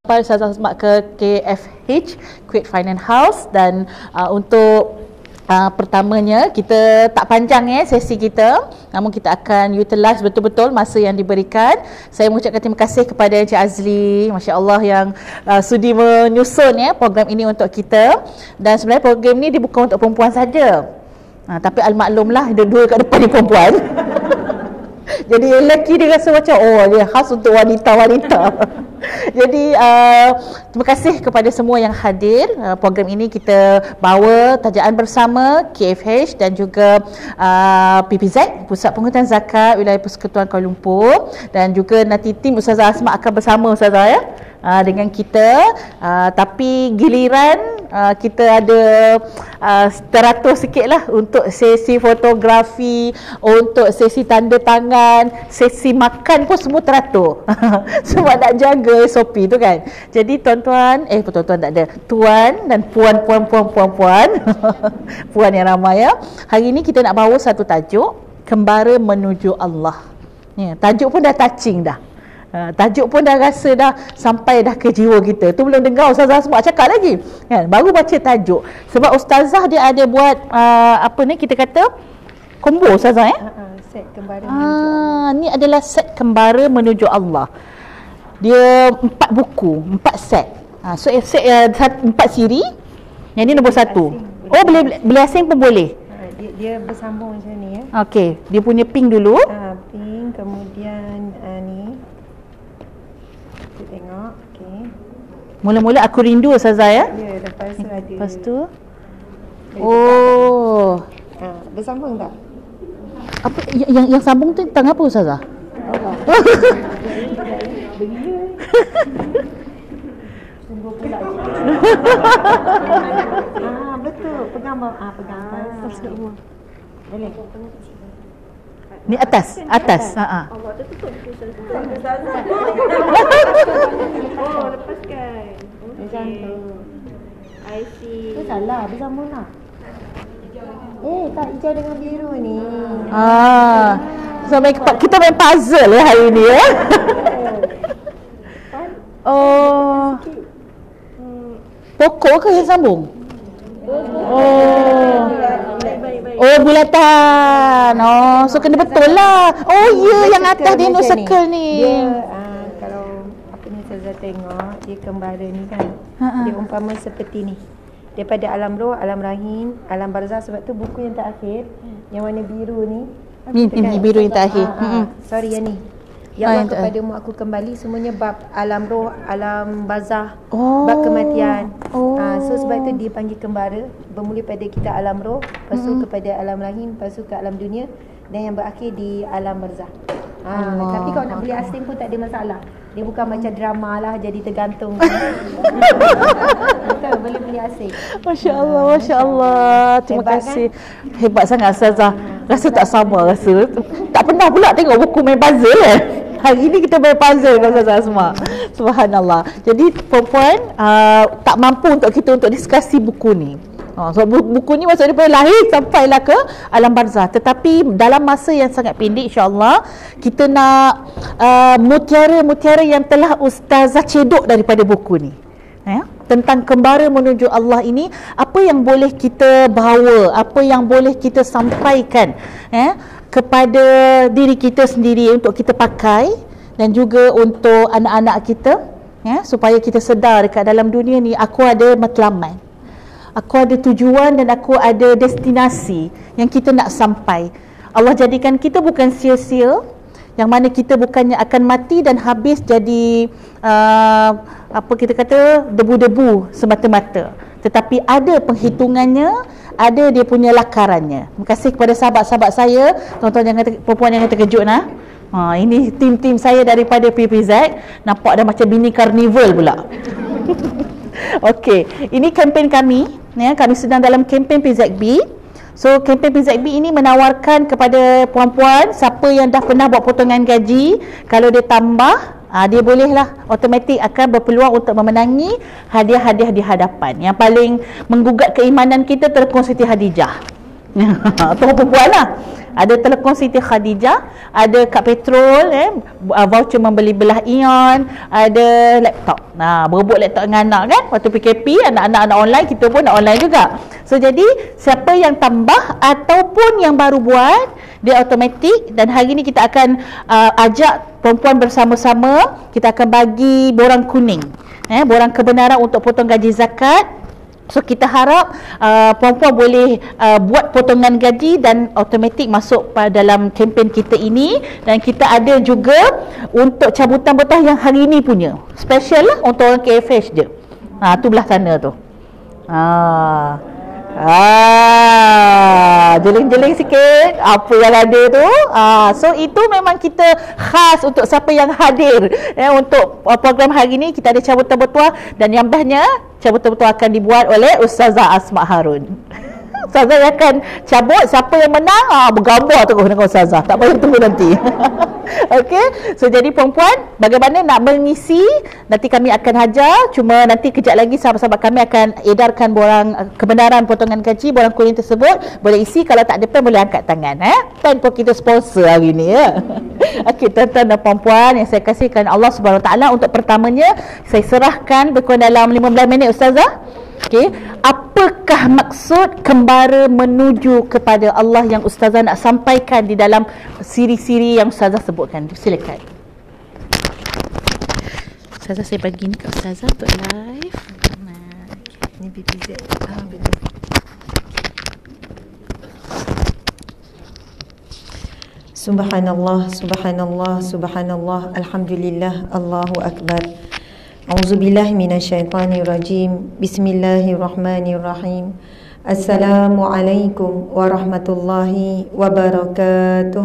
Saya Asma ke KFH, Quick Finance House, dan untuk pertamanya kita tak panjang sesi kita, namun kita akan utilize betul-betul masa yang diberikan. Saya mengucapkan terima kasih kepada Encik Azli, Masya Allah, yang sudi menyusun program ini untuk kita. Dan sebenarnya program ini dia bukan untuk perempuan saja, tapi al-maklumlah dua kat depan ni perempuan. Jadi lelaki dia rasa macam dia khas untuk wanita-wanita. Jadi terima kasih kepada semua yang hadir. Program ini kita bawa tajaan bersama KFH dan juga PPZ, Pusat Pengurutan Zakat Wilayah Persekutuan Kuala Lumpur, dan juga nanti tim Ustazah Asma akan bersama Ustazah dengan kita. Tapi giliran kita ada teratur sikit lah untuk sesi fotografi, untuk sesi tanda tangan, sesi makan pun semua teratur. Sebab nak jaga SOP tu kan. Jadi tuan-tuan, tuan-tuan tak ada, tuan dan puan puan yang ramai hari ni kita nak bawa satu tajuk, Kembara Menuju Allah. Tajuk pun dah touching dah. Tajuk pun dah rasa dah sampai dah ke jiwa kita. Tu belum dengar Ustazah semua cakap lagi kan? Baru baca tajuk. Sebab Ustazah dia ada buat kita kata combo Ustazah set Kembara Menuju Allah. Ni adalah set Kembara Menuju Allah. Dia 4 buku, 4 set. So set 4 siri. Yang ni nombor 1. Boleh asing pun boleh. Dia bersambung macam ni Okey, dia punya pink dulu. Pink, kemudian ni. Kita tengok, okey. Mula-mula Aku Rindu Ustazah Ya, lepas tu ada. Lepas tu bersambung tak? Apa yang sambung tu tentang apa Ustazah? Sungguh pula. Betul. Pegang semua. Boleh. Ni atas. Allah tertutup. Lepaskan. Macam tu. I see. Salah, bersambung tak? Tak, hijau dengan biru ni. So kita main puzzle hari ni pokok ke yang sambung? Bulatan. So kena betul lah. Yang atas dia no circle ni. Dia kalau Ustazah tengok, dia kembara ni kan. Dia umpama seperti ni. Daripada alam roh, alam rahim, alam barzah. Sebab tu buku yang terakhir, yang warna biru ni. Ni biru yang terakhir. Sorry yang ni. Ya Allah, kepadamu aku kembali, semuanya bab alam roh, alam barzah, bab kematian. So sebab itu dipanggil kembara. Bermula pada kita alam roh, lepas tu kepada alam rahim, lepas tu ke alam dunia, dan yang berakhir di alam barzah. Tapi kalau nak beli asing pun tak ada masalah. Dia bukan macam drama lah, jadi tergantung. Betul, boleh beli asing. Masya Allah. Terima kasih. Hebat sangat Ustazah. Rasa tak sama rasa. Tak pernah pula tengok buku main puzzle Hari ni kita main puzzle dengan Ustazah Asma. Subhanallah. Jadi perempuan tak mampu untuk kita untuk diskusi buku ni. So buku ni maksudnya daripada lahir sampailah ke alam barzah. Tetapi dalam masa yang sangat pendek, insya-Allah kita nak mutiara-mutiara yang telah Ustazah cedok daripada buku ni. Tentang Kembara Menuju Allah ini, apa yang boleh kita bawa, apa yang boleh kita sampaikan kepada diri kita sendiri untuk kita pakai, dan juga untuk anak-anak kita, supaya kita sedar dekat dalam dunia ni aku ada matlamat, aku ada tujuan, dan aku ada destinasi yang kita nak sampai. Allah jadikan kita bukan sia-sia, yang mana kita bukannya akan mati dan habis jadi kita kata debu-debu semata-mata, tetapi ada penghitungannya, ada dia punya lakarannya. Terima kasih kepada sahabat-sahabat saya, tuan-tuan perempuan yang terkejut ini tim-tim saya daripada PPZ. Nampak dah macam mini karnival pula. Okey, ini kempen kami. Kami sedang dalam kempen PZB. So kempen PZB ini menawarkan kepada puan-puan, siapa yang dah pernah buat potongan gaji, kalau dia tambah, dia bolehlah automatik akan berpeluang untuk memenangi hadiah-hadiah di hadapan. Yang paling menggugat keimanan kita, terkong Siti Khadijah. Tu perempuan lah. Ada Telekom Siti Khadijah, ada kad petrol, voucher membeli belah ion, ada laptop. Nah, berebut laptop dengan anak kan. Waktu PKP, anak-anak online, kita pun nak online juga. So jadi siapa yang tambah ataupun yang baru buat, dia automatik. Dan hari ni kita akan ajak perempuan bersama-sama, kita akan bagi borang kuning, borang kebenaran untuk potong gaji zakat. So kita harap perempuan boleh buat potongan gaji dan automatik masuk dalam kempen kita ini. Dan kita ada juga untuk cabutan botah yang hari ini punya special lah untuk orang KFH je. Tu belah sana tu. Jeling-jeling sikit apa yang ada tu. So itu memang kita khas untuk siapa yang hadir untuk program hari ni. Kita ada cabutan bertuah dan yang bestnya cabutan bertuah akan dibuat oleh Ustazah Asma Harun. Ustazah yang akan cabut, siapa yang menang bergambar terus dengan Ustazah, tak payah tunggu nanti. Okey, so jadi perempuan bagaimana nak mengisi, nanti kami akan hajar. Cuma nanti kejap lagi sahabat-sahabat kami akan edarkan borang kebenaran potongan gaji, borang kuning tersebut. Boleh isi, kalau tak ada pen boleh angkat tangan. Pen pun kita sponsor hari ni ya. Okey, tuan-tuan dan puan-puan yang saya kasihkan Allah Subhanahu Wa Taala, untuk pertamanya saya serahkan berkurang dalam 15 minit Ustazah. Okey, apakah maksud kembara menuju kepada Allah yang Ustazah nak sampaikan di dalam siri-siri yang Ustazah sebutkan? Silakan. Ustazah, saya bagi ni kat Ustazah untuk live. Ini BPZ. Subhanallah, subhanallah, subhanallah, alhamdulillah, Allahu akbar. A'udzubillahi minasyaitonirrajim. Bismillahirrahmanirrahim. Assalamualaikum warahmatullahi wabarakatuh.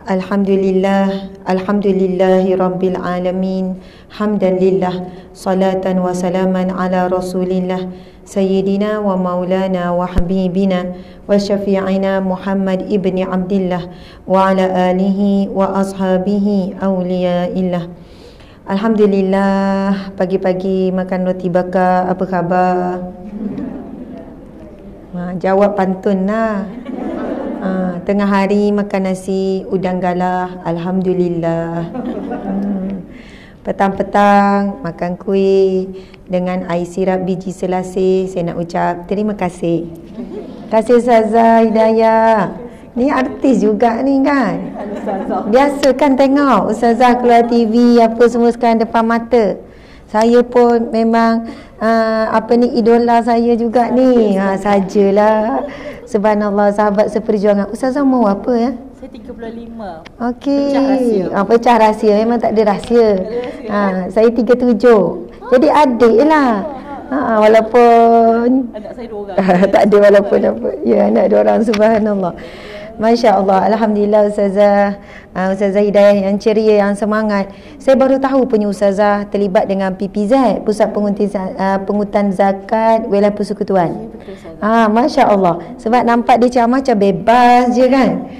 Alhamdulillah, alhamdulillahi rabbil alamin. Hamdan lillah, salatan wa salaman ala rasulillah, sayyidina wa maulana wa habibina wa syafi'ina Muhammad ibni Abdillah wa ala alihi wa ashabihi awliyaillah. Alhamdulillah, pagi-pagi makan roti bakar, apa khabar? Jawab pantun lah. Tengah hari makan nasi udang galah, alhamdulillah. Petang-petang makan kuih dengan air sirap biji selasih. Saya nak ucap terima kasih. Terima kasih Ustazah Hidayah. Ni artis juga ni kan. Biasa kan tengok Ustazah keluar TV apa semua sekarang depan mata. Saya pun memang idola saya juga ni. Sajalah. Subhanallah, sahabat seperjuangan. Ustazah mau apa ya? Saya 35. Okey. Pecah rahsia. Pecah rahsia. Memang tak ada rahsia. Saya 37. Jadi adik lah. Walaupun anak saya 2 orang. tak ada walaupun apa. Ya, anak 2 orang, subhanallah. Masya Allah, alhamdulillah Ustazah Hidayah yang ceria, yang semangat. Saya baru tahu punya Ustazah terlibat dengan PPZ, Pusat Pengutan Zakat Wilayah Persekutuan. Masya Allah. Sebab nampak dia macam bebas je kan.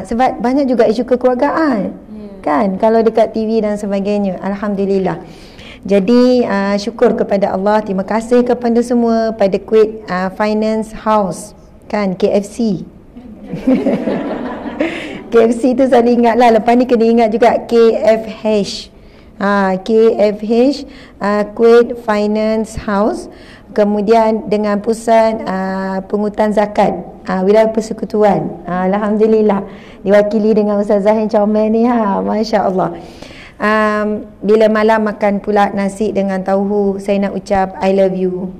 Sebab banyak juga isu kekeluargaan kan, kalau dekat TV dan sebagainya. Alhamdulillah. Jadi syukur kepada Allah. Terima kasih kepada semua, pada Kuwait Finance House kan, KFC. KFC tu saya ingatlah. Lepas ni kena ingat juga KFH. KFH, Kuwait Finance House. Kemudian dengan Pusat Pengutan Zakat Wilayah Persekutuan. Alhamdulillah diwakili dengan Ustazah yang comel ni. Masya Allah. Bila malam makan pula nasi dengan tauhu, saya nak ucap I love you.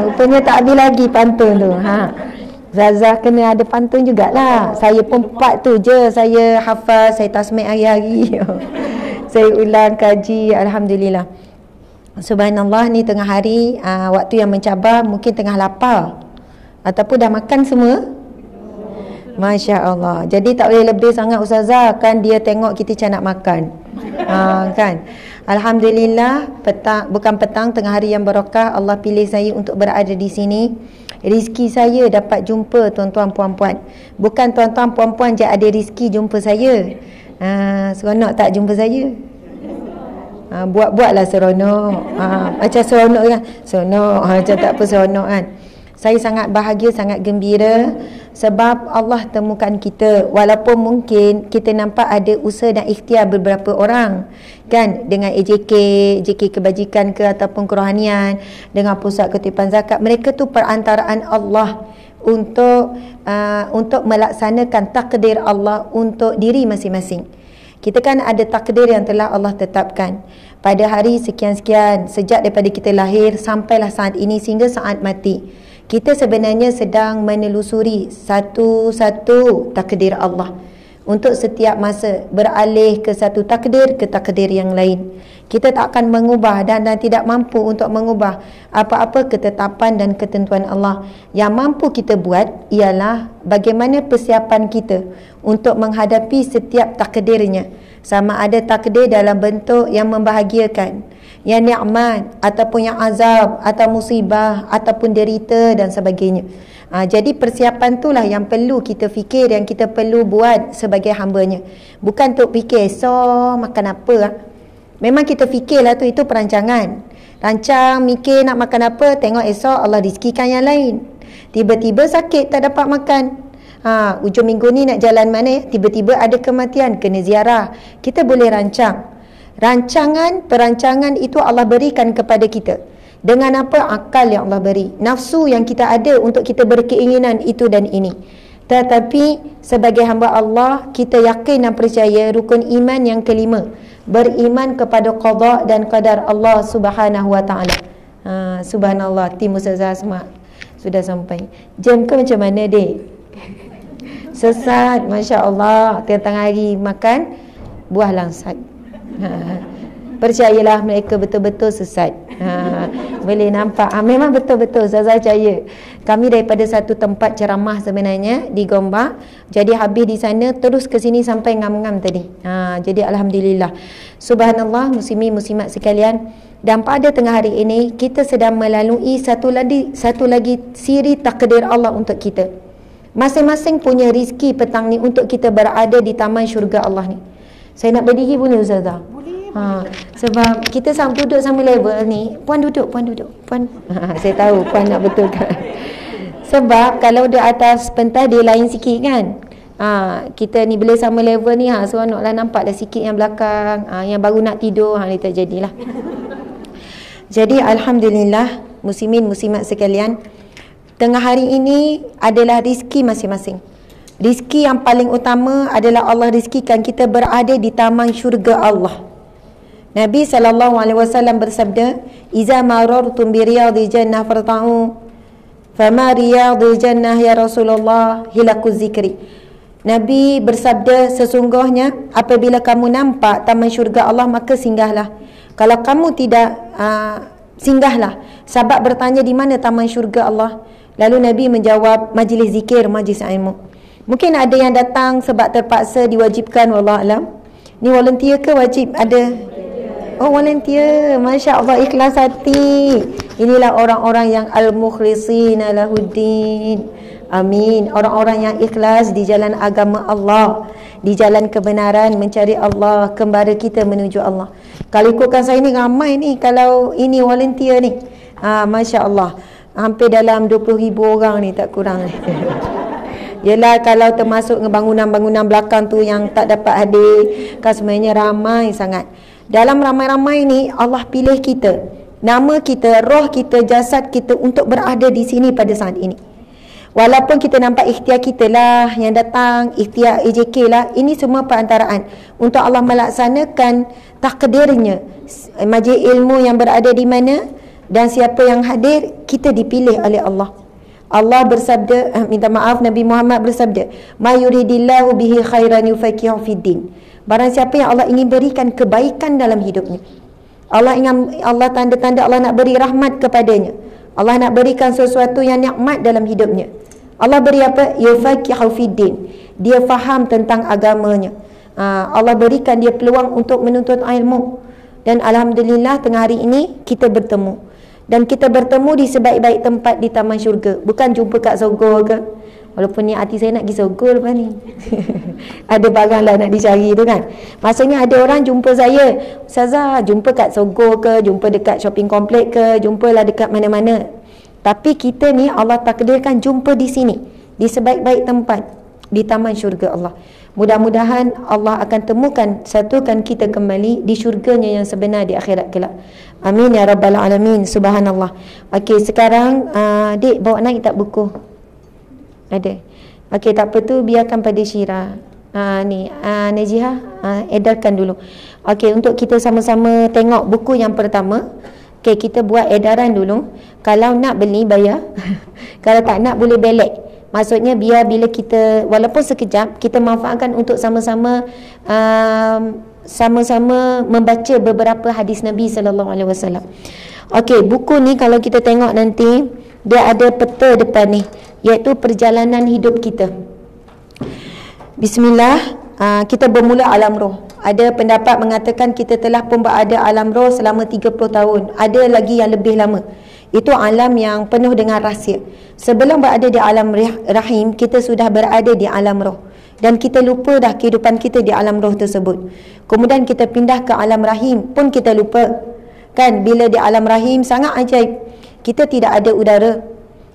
Rupanya tak habis lagi pantun tu. Zazah kena ada pantun jugalah. Saya pun 4 tu je saya hafal, saya tasmih hari-hari. Saya ulang kaji, alhamdulillah. Subhanallah, ni tengah hari, waktu yang mencabar, mungkin tengah lapar ataupun dah makan semua. Masya Allah. Jadi tak boleh lebih sangat Ustazah, kan dia tengok kita macam nak makan. Kan. Alhamdulillah, bukan petang, tengah hari yang barakah, Allah pilih saya untuk berada di sini. Rizki saya dapat jumpa tuan-tuan puan-puan. Bukan tuan-tuan puan-puan je ada rizki jumpa saya. Seronok tak jumpa saya? Buat-buatlah seronok. Macam seronok kan? Seronok. Macam tak apa seronok kan? Saya sangat bahagia, sangat gembira sebab Allah temukan kita. Walaupun mungkin kita nampak ada usaha dan ikhtiar beberapa orang kan, dengan JK kebajikan ke ataupun kerohanian, dengan pusat kutipan zakat, mereka tu perantaraan Allah untuk melaksanakan takdir Allah untuk diri masing-masing. Kita kan ada takdir yang telah Allah tetapkan pada hari sekian-sekian, sejak daripada kita lahir sampailah saat ini sehingga saat mati. Kita sebenarnya sedang menelusuri satu-satu takdir Allah untuk setiap masa beralih ke satu takdir ke takdir yang lain. Kita tak akan mengubah dan tidak mampu untuk mengubah apa-apa ketetapan dan ketentuan Allah. Yang mampu kita buat ialah bagaimana persiapan kita untuk menghadapi setiap takdirnya, sama ada takdir dalam bentuk yang membahagiakan, yang nikmat ataupun yang azab atau musibah ataupun derita dan sebagainya. Jadi persiapan itulah yang perlu kita fikir, yang kita perlu buat sebagai hambanya. Bukan untuk fikir esok makan apa. Memang kita fikirlah tu, itu perancangan. Rancang mikir nak makan apa, tengok esok Allah rezekikan yang lain. Tiba-tiba sakit tak dapat makan. Ujung minggu ni nak jalan mana, tiba-tiba ada kematian, kena ziarah. Kita boleh rancang. Perancangan itu Allah berikan kepada kita. Dengan apa? Akal yang Allah beri. Nafsu yang kita ada untuk kita berkeinginan itu dan ini. Tetapi sebagai hamba Allah, kita yakin dan percaya rukun iman yang kelima, beriman kepada qada dan qadar Allah Subhanahu wa taala. Subhanallah, tim Ustazah Asma sudah sampai. Jam ke macam mana, Dek? Sesat, masya-Allah. Tengah hari makan buah langsat. Percayalah mereka betul-betul sesat. Boleh nampak. Memang betul-betul Ustazah percaya. Kami daripada satu tempat ceramah sebenarnya di Gombak. Jadi habis di sana terus ke sini sampai ngam-ngam tadi. Jadi alhamdulillah. Subhanallah, muslimin muslimat sekalian. Dan pada tengah hari ini kita sedang melalui satu lagi siri takdir Allah untuk kita. Masing-masing punya rizki petang ni untuk kita berada di taman syurga Allah ni. Saya nak berdiri boleh Ustazah? Sebab kita duduk sama level ni. Puan duduk. Puan. Saya tahu Puan nak betulkan. Sebab kalau di atas pentas dia lain sikit kan. Kita ni boleh sama level ni. Seronoklah nampak dah sikit yang belakang. Yang baru nak tidur, ni tak jadilah. Jadi alhamdulillah, muslimin muslimat sekalian, tengah hari ini adalah rizki masing-masing. Rizki yang paling utama adalah Allah rizkikan kita berada di taman syurga Allah. Nabi SAW bersabda, "Iza marartum bi riyadil jannah farta'u." Fama riyadil jannah ya Rasulullah, hilakuz zikri. Nabi bersabda, sesungguhnya apabila kamu nampak taman syurga Allah, maka singgahlah. Kalau kamu tidak, singgahlah. Sahabat bertanya, di mana taman syurga Allah? Lalu Nabi menjawab, majlis zikir, majlis ilmu. Mungkin ada yang datang sebab terpaksa diwajibkan, wallahu alam. Ni volunteer ke wajib? Ada? Oh, volunteer. Masya Allah, ikhlas hati. Inilah orang-orang yang al-mukhlishina lahuddin. Amin. Orang-orang yang ikhlas di jalan agama Allah, di jalan kebenaran, mencari Allah, kembali kita menuju Allah. Kalau ikutkan saya ni ramai ni, kalau ini volunteer ni. Masya Allah, hampir dalam 20,000 orang ni, tak kurang ni. Yelah, kalau termasuk bangunan-bangunan belakang tu yang tak dapat hadir, kan sebenarnya ramai sangat. Dalam ramai-ramai ni Allah pilih kita, nama kita, roh kita, jasad kita untuk berada di sini pada saat ini. Walaupun kita nampak ikhtiar kita lah yang datang, ikhtiar AJK lah, ini semua perantaraan untuk Allah melaksanakan takdirnya. Majlis ilmu yang berada di mana dan siapa yang hadir, kita dipilih oleh Allah. Allah bersabda, Nabi Muhammad bersabda, "Ma yuridillahu bihi khairan yufaqihu fiddin." Barang siapa yang Allah ingin berikan kebaikan dalam hidupnya, Allah tanda-tanda Allah nak beri rahmat kepadanya, Allah nak berikan sesuatu yang nikmat dalam hidupnya, Allah beri apa? Yufaqihu fiddin. Dia faham tentang agamanya. Allah berikan dia peluang untuk menuntut ilmu. Dan alhamdulillah tengah hari ini kita bertemu. Dan kita bertemu di sebaik-baik tempat di taman syurga. Bukan jumpa kat Sogor ke. Walaupun ni hati saya nak pergi Sogor lepas ni. Ada barang lah nak dicari tu kan. Maksudnya ada orang jumpa saya, Ustazah, jumpa kat Sogor ke, jumpa dekat shopping complex ke, jumpalah dekat mana-mana. Tapi kita ni Allah takdirkan jumpa di sini, di sebaik-baik tempat, di taman syurga Allah. Mudah-mudahan Allah akan temukan, satukan kita kembali di syurganya yang sebenar di akhirat kelak. Amin ya rabbal alamin. Subhanallah. Okey, sekarang Dik bawa naik tak buku? Ada. Okey, tak apa tu, biarkan pada Syira. Najihah, edarkan dulu. Okey, untuk kita sama-sama tengok buku yang pertama. Okey, kita buat edaran dulu. Kalau nak beli, bayar. Kalau tak nak, boleh belek. Maksudnya biar bila kita, walaupun sekejap, kita manfaatkan untuk sama-sama sama-sama membaca beberapa hadis Nabi SAW. Okey, buku ni kalau kita tengok nanti, dia ada peta depan ni, iaitu perjalanan hidup kita. Bismillah. Kita bermula alam roh. Ada pendapat mengatakan kita telah pun berada alam roh selama 30 tahun. Ada lagi yang lebih lama. Itu alam yang penuh dengan rahsia. Sebelum berada di alam rahim, kita sudah berada di alam roh. Dan kita lupa dah kehidupan kita di alam roh tersebut. Kemudian kita pindah ke alam rahim, pun kita lupa. Kan, bila di alam rahim sangat ajaib. Kita tidak ada udara.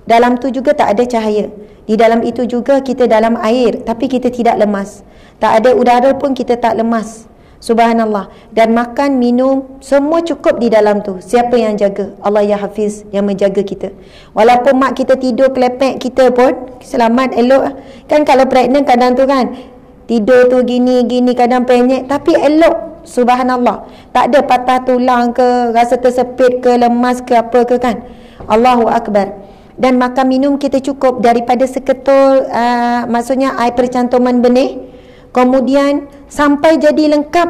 Dalam tu juga tak ada cahaya. Di dalam itu juga kita dalam air, tapi kita tidak lemas. Tak ada udara pun kita tak lemas. Subhanallah. Dan makan, minum, semua cukup di dalam tu. Siapa yang jaga? Allah ya Hafiz, yang menjaga kita. Walaupun mak kita tidur kelepek kita pun selamat, elok. Kan kalau pregnant kadang tu kan, tidur tu gini-gini, kadang penyek, tapi elok. Subhanallah. Tak ada patah tulang ke, rasa tersepit ke, lemas ke, apa ke kan. Allahu Akbar. Dan makan minum kita cukup daripada seketul, maksudnya air percantuman benih. Kemudian sampai jadi lengkap,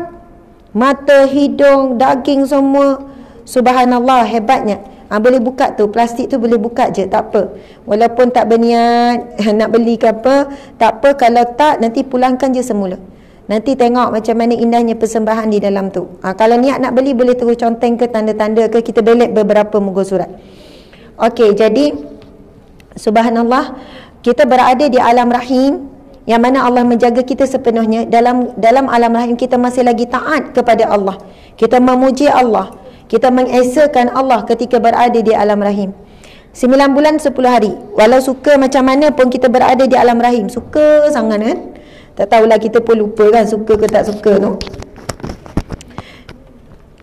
mata, hidung, daging semua. Subhanallah, hebatnya. Boleh buka tu, plastik tu boleh buka je, tak apa. Walaupun tak berniat nak beli ke apa, tak apa. Kalau tak, nanti pulangkan je semula. Nanti tengok macam mana indahnya persembahan di dalam tu. Kalau niat nak beli, boleh terus conteng ke tanda-tanda ke, kita belik beberapa muka surat. Okey, jadi subhanallah, kita berada di alam rahim, yang mana Allah menjaga kita sepenuhnya. Dalam alam rahim kita masih lagi taat kepada Allah. Kita memuji Allah, kita mengesakan Allah ketika berada di alam rahim. 9 bulan 10 hari. Walau suka macam mana pun kita berada di alam rahim. Suka sangat kan? Tak tahulah, kita pun lupa kan suka ke tak suka tu.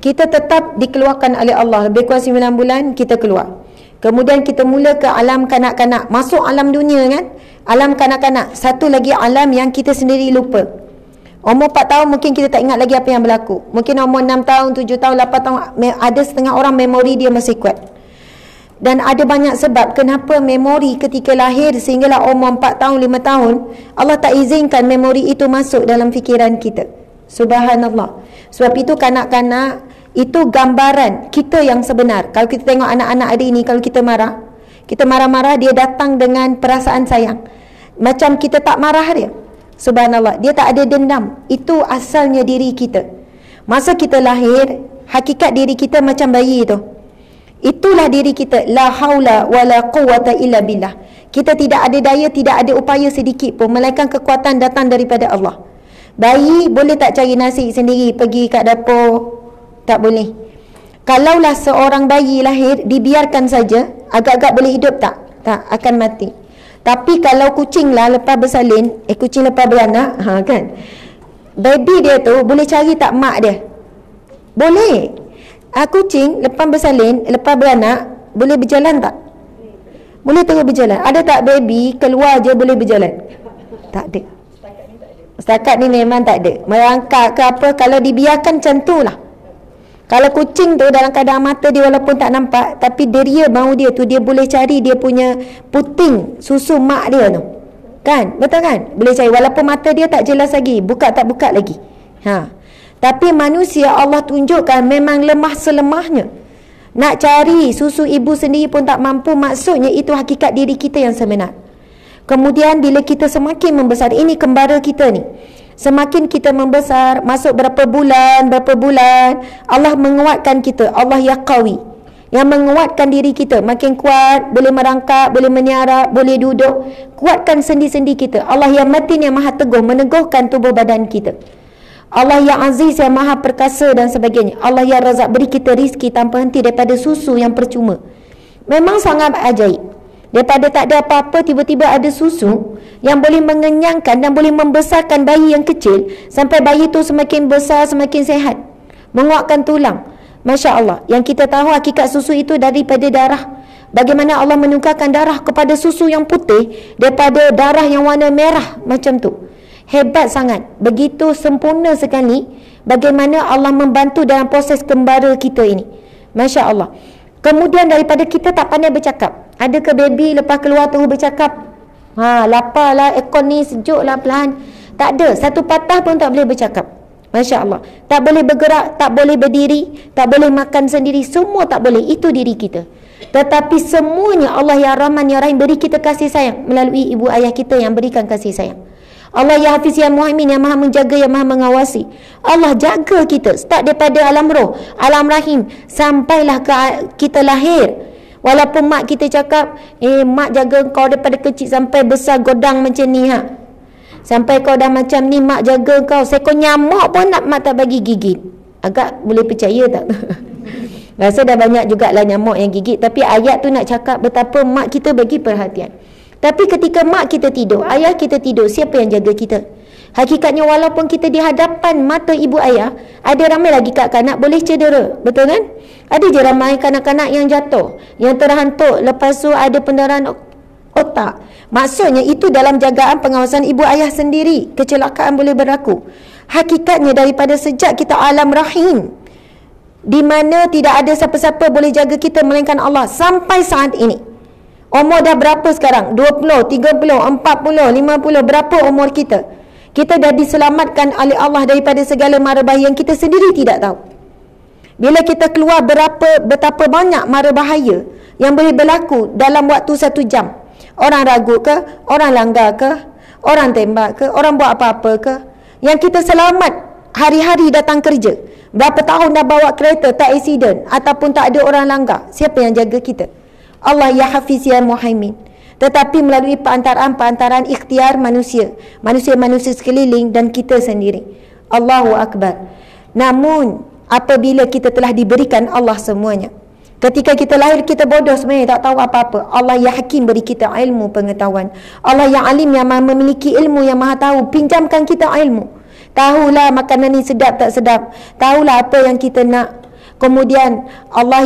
Kita tetap dikeluarkan oleh Allah. Lebih kurang 9 bulan kita keluar. Kemudian kita mula ke alam kanak-kanak. Masuk alam dunia kan, alam kanak-kanak. Satu lagi alam yang kita sendiri lupa. Umur 4 tahun mungkin kita tak ingat lagi apa yang berlaku. Mungkin umur 6 tahun, 7 tahun, 8 tahun, ada setengah orang memori dia masih kuat. Dan ada banyak sebab kenapa memori ketika lahir sehinggalah umur 4 tahun, 5 tahun, Allah tak izinkan memori itu masuk dalam fikiran kita. Subhanallah. Sebab itu kanak-kanak itu gambaran kita yang sebenar. Kalau kita tengok anak-anak hari ini, kalau kita marah, kita marah-marah, dia datang dengan perasaan sayang. Macam kita tak marah dia. Subhanallah, dia tak ada dendam. Itu asalnya diri kita. Masa kita lahir, hakikat diri kita macam bayi tu. Itulah diri kita. La haula wa la quwata illa billah. Kita tidak ada daya, tidak ada upaya sedikit pun, melainkan kekuatan datang daripada Allah. Bayi boleh tak cari nasi sendiri, pergi kat dapur? Tak boleh. Kalaulah seorang bayi lahir, dibiarkan saja, agak-agak boleh hidup tak? Tak, akan mati. Tapi kalau kucing lah lepas bersalin, kucing lepas beranak, kan, baby dia tu boleh cari tak mak dia? Boleh. Kucing lepas bersalin, lepas beranak, boleh berjalan tak? Boleh terus berjalan. Ada tak baby keluar je boleh berjalan? Tak ada. Setakat ni memang tak ada. Merangkak ke apa, kalau dibiarkan macam tu lah. Kalau kucing tu dalam keadaan mata dia walaupun tak nampak, tapi deria bau dia tu, dia boleh cari dia punya puting susu mak dia tu. Kan? Betul kan? Boleh cari walaupun mata dia tak jelas lagi, buka tak buka lagi. Tapi manusia Allah tunjukkan memang lemah selemahnya. Nak cari susu ibu sendiri pun tak mampu. Maksudnya itu hakikat diri kita yang sebenar. Kemudian bila kita semakin membesar, ini kembara kita ni, semakin kita membesar, masuk berapa bulan, Allah menguatkan kita. Allah ya qawi, yang menguatkan diri kita. Makin kuat, boleh merangkak, boleh meniarap, boleh duduk. Kuatkan sendi-sendi kita. Allah yang matin, yang maha teguh, meneguhkan tubuh badan kita. Allah yang aziz, yang maha perkasa dan sebagainya. Allah yang razak, beri kita rizki tanpa henti daripada susu yang percuma. Memang sangat ajaib. Daripada tak ada apa-apa, tiba-tiba ada susu yang boleh mengenyangkan dan boleh membesarkan bayi yang kecil sampai bayi tu semakin besar, semakin sehat, menguatkan tulang. Masya Allah. Yang kita tahu hakikat susu itu daripada darah. Bagaimana Allah menukarkan darah kepada susu yang putih daripada darah yang warna merah macam tu. Hebat sangat. Begitu sempurna sekali bagaimana Allah membantu dalam proses kembara kita ini. Masya Allah. Kemudian daripada kita tak pandai bercakap. Ada ke baby lepas keluar terus bercakap? Lapar lah, aircon ni sejuk lah perlahan. Tak ada. Satu patah pun tak boleh bercakap. Masya Allah. Tak boleh bergerak, tak boleh berdiri, tak boleh makan sendiri. Semua tak boleh. Itu diri kita. Tetapi semuanya Allah ya Rahman ya Rahim beri kita kasih sayang melalui ibu ayah kita yang berikan kasih sayang. Allah ya Hafiz ya Muhaimin yang maha menjaga, yang maha mengawasi. Allah jaga kita start daripada alam roh, alam rahim sampailah ke kita lahir. Walaupun mak kita cakap, mak jaga kau daripada kecil sampai besar godang macam ni sampai kau dah macam ni, mak jaga kau. Seekor nyamuk pun mak tak bagi gigit. Agak boleh percaya tak? Rasa dah banyak jugalah nyamuk yang gigit. Tapi ayat tu nak cakap betapa mak kita bagi perhatian. Tapi ketika mak kita tidur, ayah kita tidur, siapa yang jaga kita? Hakikatnya walaupun kita di hadapan mata ibu ayah, ada ramai lagi kanak-kanak boleh cedera. Betul kan? Ada je ramai kanak-kanak yang jatuh, yang terhantuk, lepas tu ada pendarahan otak. Maksudnya itu dalam jagaan pengawasan ibu ayah sendiri. Kecelakaan boleh berlaku. Hakikatnya daripada sejak kita alam rahim, di mana tidak ada siapa-siapa boleh jaga kita melainkan Allah, sampai saat ini. Umur dah berapa sekarang? 20, 30, 40, 50, berapa umur kita? Kita dah diselamatkan oleh Allah daripada segala mara bahaya yang kita sendiri tidak tahu. Bila kita keluar betapa banyak mara bahaya yang boleh berlaku dalam waktu 1 jam. Orang ragu ke? Orang langgar ke? Orang tembak ke? Orang buat apa-apa ke? Yang kita selamat hari-hari datang kerja. Berapa tahun dah bawa kereta tak accident ataupun tak ada orang langgar. Siapa yang jaga kita? Allah ya Hafiz ya Muhaimin. Tetapi melalui perantaraan ikhtiar manusia sekeliling dan kita sendiri. Allahu Akbar. Namun apabila kita telah diberikan Allah semuanya, ketika kita lahir kita bodoh sebenarnya, tak tahu apa-apa. Allah ya Hakim beri kita ilmu pengetahuan. Allah yang Alim yang maha memiliki ilmu, yang maha tahu, pinjamkan kita ilmu. Tahulah makanan ni sedap tak sedap, tahulah apa yang kita nak. Kemudian Allah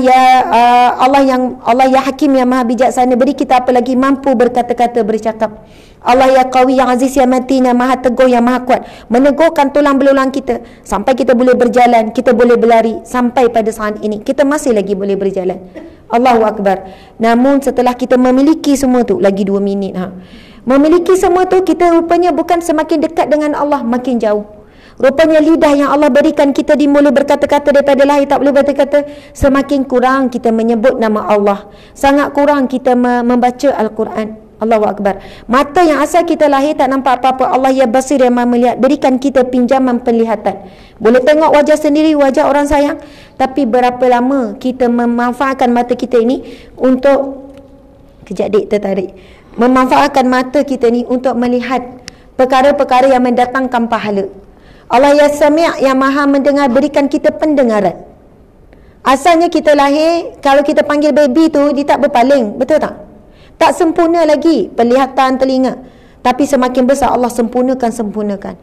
ya Hakim yang maha bijaksana beri kita apa lagi? Mampu berkata-kata, bercakap. Allah ya Qawi yang Aziz yang Matin yang maha teguh, yang maha kuat, meneguhkan tulang belulang kita sampai kita boleh berjalan, kita boleh berlari. Sampai pada saat ini kita masih lagi boleh berjalan. Allahu Akbar. Namun setelah kita memiliki semua tu, lagi 2 minit memiliki semua tu, kita rupanya bukan semakin dekat dengan Allah, makin jauh. Rupanya lidah yang Allah berikan kita di boleh berkata-kata daripada lahir tak boleh berkata-kata, semakin kurang kita menyebut nama Allah, sangat kurang kita membaca Al-Quran. Allahu Akbar. Mata yang asal kita lahir tak nampak apa-apa, Allah ya Basir yang maha melihat berikan kita pinjaman penglihatan. Boleh tengok wajah sendiri, wajah orang sayang. Tapi berapa lama kita memanfaatkan mata kita ini untuk, kejap dik tertarik, memanfaatkan mata kita ni untuk melihat perkara-perkara yang mendatangkan pahala. Allah ya Sami' yang maha mendengar berikan kita pendengaran. Asalnya kita lahir, kalau kita panggil baby tu dia tak berpaling, betul tak? Tak sempurna lagi penglihatan, telinga. Tapi semakin besar Allah sempurnakan.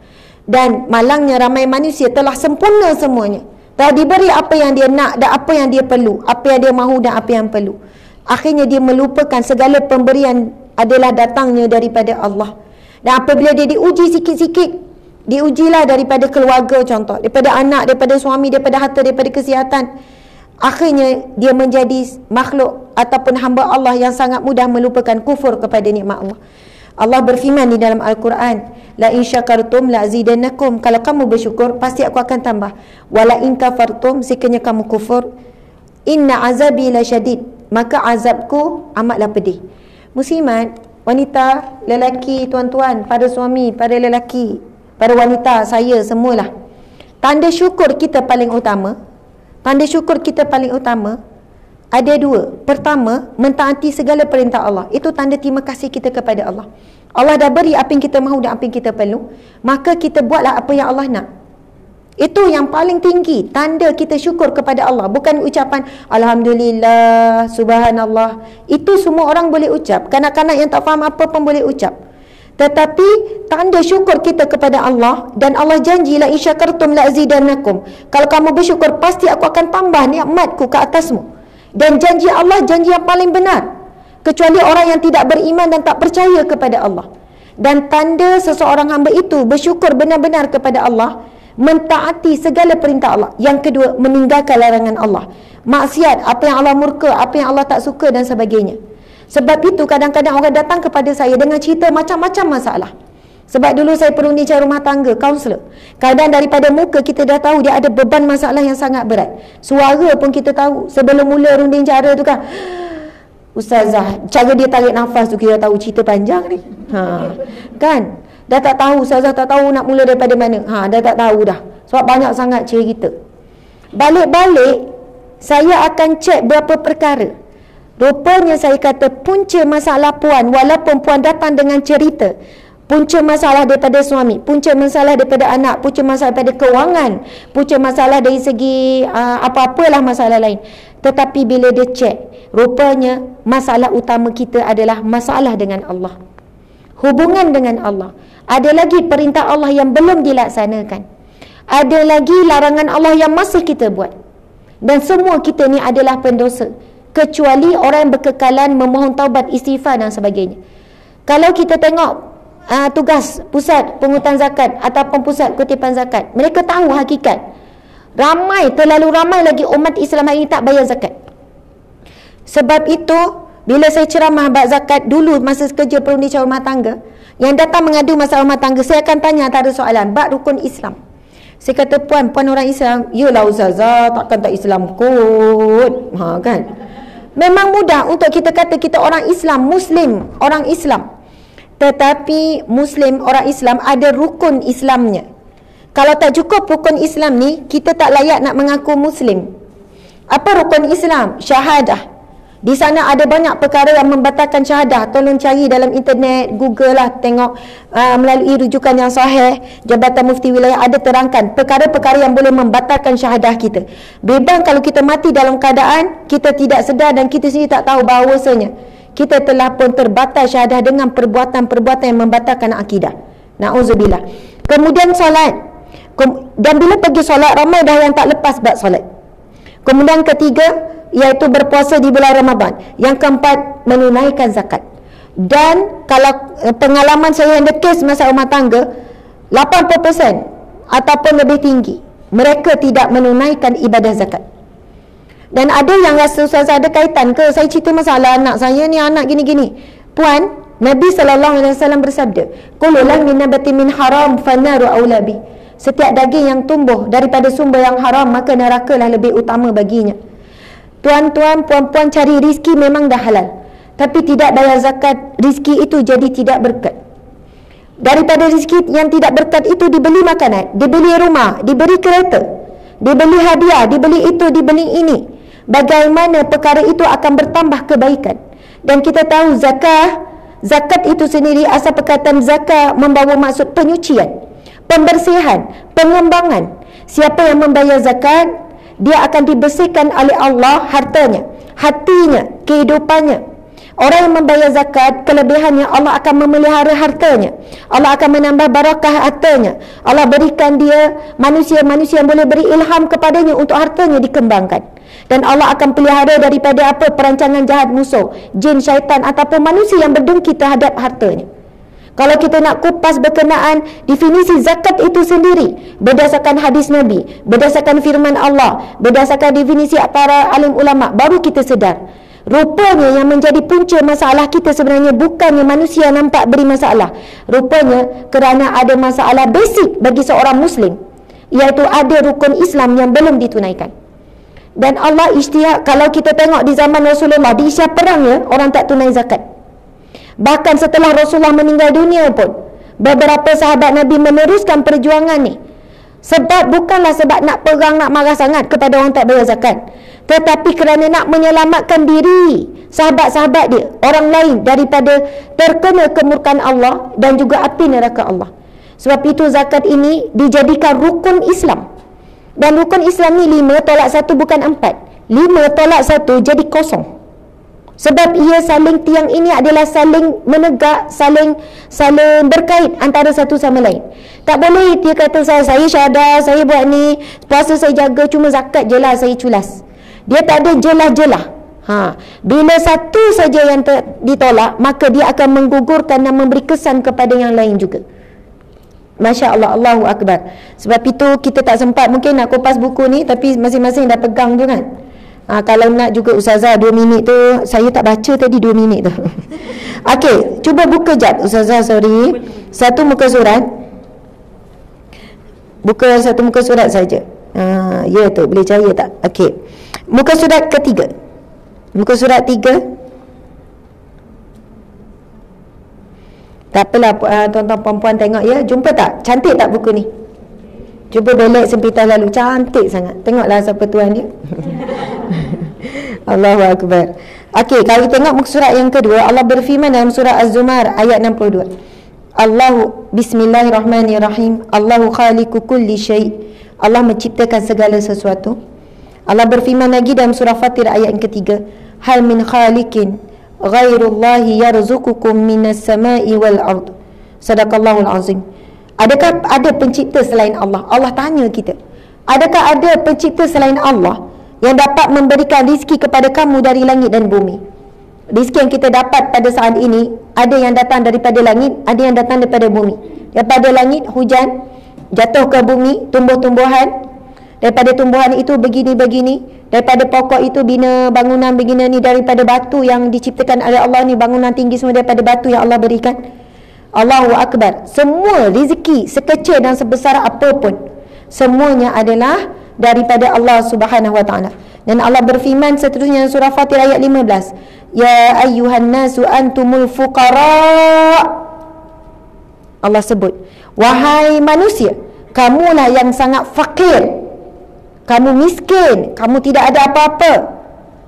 Dan malangnya ramai manusia telah sempurna semuanya, telah diberi apa yang dia nak dan apa yang dia perlu, apa yang dia mahu dan apa yang perlu. Akhirnya dia melupakan segala pemberian adalah datangnya daripada Allah. Dan apabila dia diuji sikit-sikit, diujilah daripada keluarga, contoh daripada anak, daripada suami, daripada harta, daripada kesihatan, akhirnya dia menjadi makhluk ataupun hamba Allah yang sangat mudah melupakan, kufur kepada nikmat Allah. Allah berfirman di dalam Al-Quran, la in syakartum la azidannakum, kalau kamu bersyukur pasti aku akan tambah, wala in kafartum, sekiranya kamu kufur, inna azabi la syadid, maka azabku amatlah pedih. Muslimat, wanita, lelaki, tuan-tuan, para suami, para lelaki, para wanita, saya semualah, tanda syukur kita paling utama, ada 2. Pertama, mentaati segala perintah Allah. Itu tanda terima kasih kita kepada Allah. Allah dah beri apa yang kita mahu dan apa yang kita perlu, maka kita buatlah apa yang Allah nak. Itu yang paling tinggi tanda kita syukur kepada Allah. Bukan ucapan Alhamdulillah, Subhanallah. Itu semua orang boleh ucap. Kanak-kanak yang tak faham apa pun boleh ucap. Tetapi tanda syukur kita kepada Allah, dan Allah janji la in syakartum la azidannakum. Kalau kamu bersyukur, pasti aku akan tambah nikmatku ke atasmu. Dan janji Allah janji yang paling benar, kecuali orang yang tidak beriman dan tak percaya kepada Allah. Dan tanda seseorang hamba itu bersyukur benar-benar kepada Allah, mentaati segala perintah Allah. Yang kedua, meninggalkan larangan Allah, maksiat, apa yang Allah murka, apa yang Allah tak suka dan sebagainya. Sebab itu kadang-kadang orang datang kepada saya dengan cerita macam-macam masalah. Sebab dulu saya perunding rumah tangga, kaunselor. Kadang daripada muka kita dah tahu dia ada beban masalah yang sangat berat. Suara pun kita tahu. Sebelum mula runding cara tu kan, Ustazah, cara dia tarik nafas tu kita tahu cerita panjang ni. Kan? Dah tak tahu, Ustazah tak tahu nak mula daripada mana. Dah tak tahu dah. Sebab banyak sangat cerita. Balik-balik saya akan cek berapa perkara. Rupanya saya kata punca masalah puan, walaupun puan datang dengan cerita, punca masalah daripada suami, punca masalah daripada anak, punca masalah daripada kewangan, punca masalah dari segi apa-apalah masalah lain. Tetapi bila dia cek, rupanya masalah utama kita adalah masalah dengan Allah, hubungan dengan Allah. Ada lagi perintah Allah yang belum dilaksanakan, ada lagi larangan Allah yang masih kita buat. Dan semua kita ni adalah pendosa, kecuali orang yang berkekalan memohon taubat, istighfar dan sebagainya. Kalau kita tengok tugas pusat pungutan zakat ataupun pusat kutipan zakat, mereka tahu hakikat. Terlalu ramai lagi umat Islam hari ini tak bayar zakat. Sebab itu bila saya ceramah bab zakat dulu masa kerja perunding rumah tangga, yang datang mengadu masalah rumah tangga, saya akan tanya antara soalan bab rukun Islam. Saya kata, puan orang Islam. Yalah Ustazah, takkan tak Islam kot. Kan? Memang mudah untuk kita kata kita orang Islam, Muslim, orang Islam. Tetapi Muslim, orang Islam ada rukun Islamnya. Kalau tak cukup rukun Islam ni, kita tak layak nak mengaku Muslim. Apa rukun Islam? Syahadah. Di sana ada banyak perkara yang membatalkan syahadah. Tolong cari dalam internet, Google lah, tengok melalui rujukan yang sahih. Jabatan Mufti Wilayah ada terangkan perkara-perkara yang boleh membatalkan syahadah kita. Beban kalau kita mati dalam keadaan kita tidak sedar dan kita sendiri tak tahu bahawasanya kita telah pun terbatal syahadah dengan perbuatan-perbuatan yang membatalkan akidah. Na'udzubillah. Kemudian solat. Dan bila pergi solat, ramai dah yang tak lepas bab solat. Kemudian ketiga, iaitu berpuasa di bulan Ramadan. Yang keempat, menunaikan zakat. Dan kalau pengalaman saya yang dekes masa rumah tangga, 80% ataupun lebih tinggi, mereka tidak menunaikan ibadah zakat. Dan ada yang rasa Ustazah ada kaitan ke saya cerita masalah anak saya ni, anak gini-gini. Puan, Nabi SAW bersabda, kullu lahmin nabati min haram fannaru aula bih. Setiap daging yang tumbuh daripada sumber yang haram, maka nerakalah lebih utama baginya. Tuan-tuan, puan-puan, cari rizki memang dah halal, tapi tidak bayar zakat, rizki itu jadi tidak berkat. Daripada rizki yang tidak berkat itu dibeli makanan, dibeli rumah, diberi kereta, dibeli hadiah, dibeli itu, dibeli ini. Bagaimana perkara itu akan bertambah kebaikan. Dan kita tahu zakat itu sendiri, asal perkataan zakat membawa maksud penyucian, pembersihan, pengembangan. Siapa yang membayar zakat, dia akan dibersihkan oleh Allah hartanya, hatinya, kehidupannya. Orang yang membayar zakat, kelebihannya Allah akan memelihara hartanya, Allah akan menambah barakah hartanya, Allah berikan dia manusia-manusia yang boleh beri ilham kepadanya untuk hartanya dikembangkan. Dan Allah akan pelihara daripada apa perancangan jahat musuh, jin, syaitan ataupun manusia yang berdengki terhadap hartanya. Kalau kita nak kupas berkenaan definisi zakat itu sendiri, berdasarkan hadis Nabi, berdasarkan firman Allah, berdasarkan definisi para alim ulama, baru kita sedar rupanya yang menjadi punca masalah kita sebenarnya bukannya manusia nampak beri masalah. Rupanya kerana ada masalah basic bagi seorang Muslim, iaitu ada rukun Islam yang belum ditunaikan. Dan Allah isytihad, kalau kita tengok di zaman Rasulullah, di isya perangnya orang tak tunai zakat. Bahkan setelah Rasulullah meninggal dunia pun, beberapa sahabat Nabi meneruskan perjuangan ni. Sebab bukanlah sebab nak perang, nak marah sangat kepada orang tak bayar zakat, tetapi kerana nak menyelamatkan diri sahabat-sahabat dia, orang lain, daripada terkena kemurkaan Allah dan juga api neraka Allah. Sebab itu zakat ini dijadikan rukun Islam. Dan rukun Islam ni 5 tolak 1 bukan 4. 5 tolak 1 jadi kosong. Sebab ia saling, tiang ini adalah saling menegak, saling berkait antara satu sama lain. Tak boleh dia kata saya syahadah, saya buat ni, puasa saya jaga, cuma zakat je lah saya culas. Dia tak ada jelah-jelah. Bila satu saja yang ditolak, maka dia akan menggugurkan dan memberi kesan kepada yang lain juga. Masya Allah, Allahu Akbar. Sebab itu kita tak sempat mungkin nak kupas buku ni, tapi masing-masing dah pegang tu kan. Kalau nak juga Ustazah 2 minit tu, saya tak baca tadi 2 minit tu. Okey, cuba buka jap Ustazah, sorry. Satu muka surat. Buka satu muka surat saja. Ya tu, boleh cahaya tak? Okey. Muka surat ketiga. Muka surat 3. Tak apalah tuan-tuan perempuan tengok ya. Jumpa tak? Cantik tak buku ni? Cuba belek sempitan lalu. Cantik sangat. Tengoklah siapa tuan dia. Allahu Akbar. Okey, kalau kita tengok muka surat yang kedua, Allah berfirman dalam surah Az-Zumar ayat 62. Allahu Bismillahirrahmanirrahim. Allahu khaliqu kulli syai'. Allah menciptakan segala sesuatu. Allah berfirman lagi dalam surah Fatir ayat yang ketiga. Hal min khaliqin ghairullahi yarzuqukum minas sama'i wal ard. Sadaqallahul azim. Adakah ada pencipta selain Allah? Allah tanya kita. Adakah ada pencipta selain Allah yang dapat memberikan rizki kepada kamu dari langit dan bumi? Rizki yang kita dapat pada saat ini, ada yang datang daripada langit, ada yang datang daripada bumi. Daripada langit, hujan jatuh ke bumi, tumbuh-tumbuhan. Daripada tumbuhan itu begini-begini, daripada pokok itu bina bangunan begini ni, daripada batu yang diciptakan oleh Allah ni, bangunan tinggi semua daripada batu yang Allah berikan. Allahu Akbar. Semua rezeki sekecil dan sebesar apapun, semuanya adalah daripada Allah Subhanahu Wa Taala. Dan Allah berfirman seterusnya surah Fatir ayat 15. Ya ayyuhan nasu antumul fuqara. Allah sebut, wahai manusia, kamulah yang sangat fakir. Kamu miskin, kamu tidak ada apa-apa,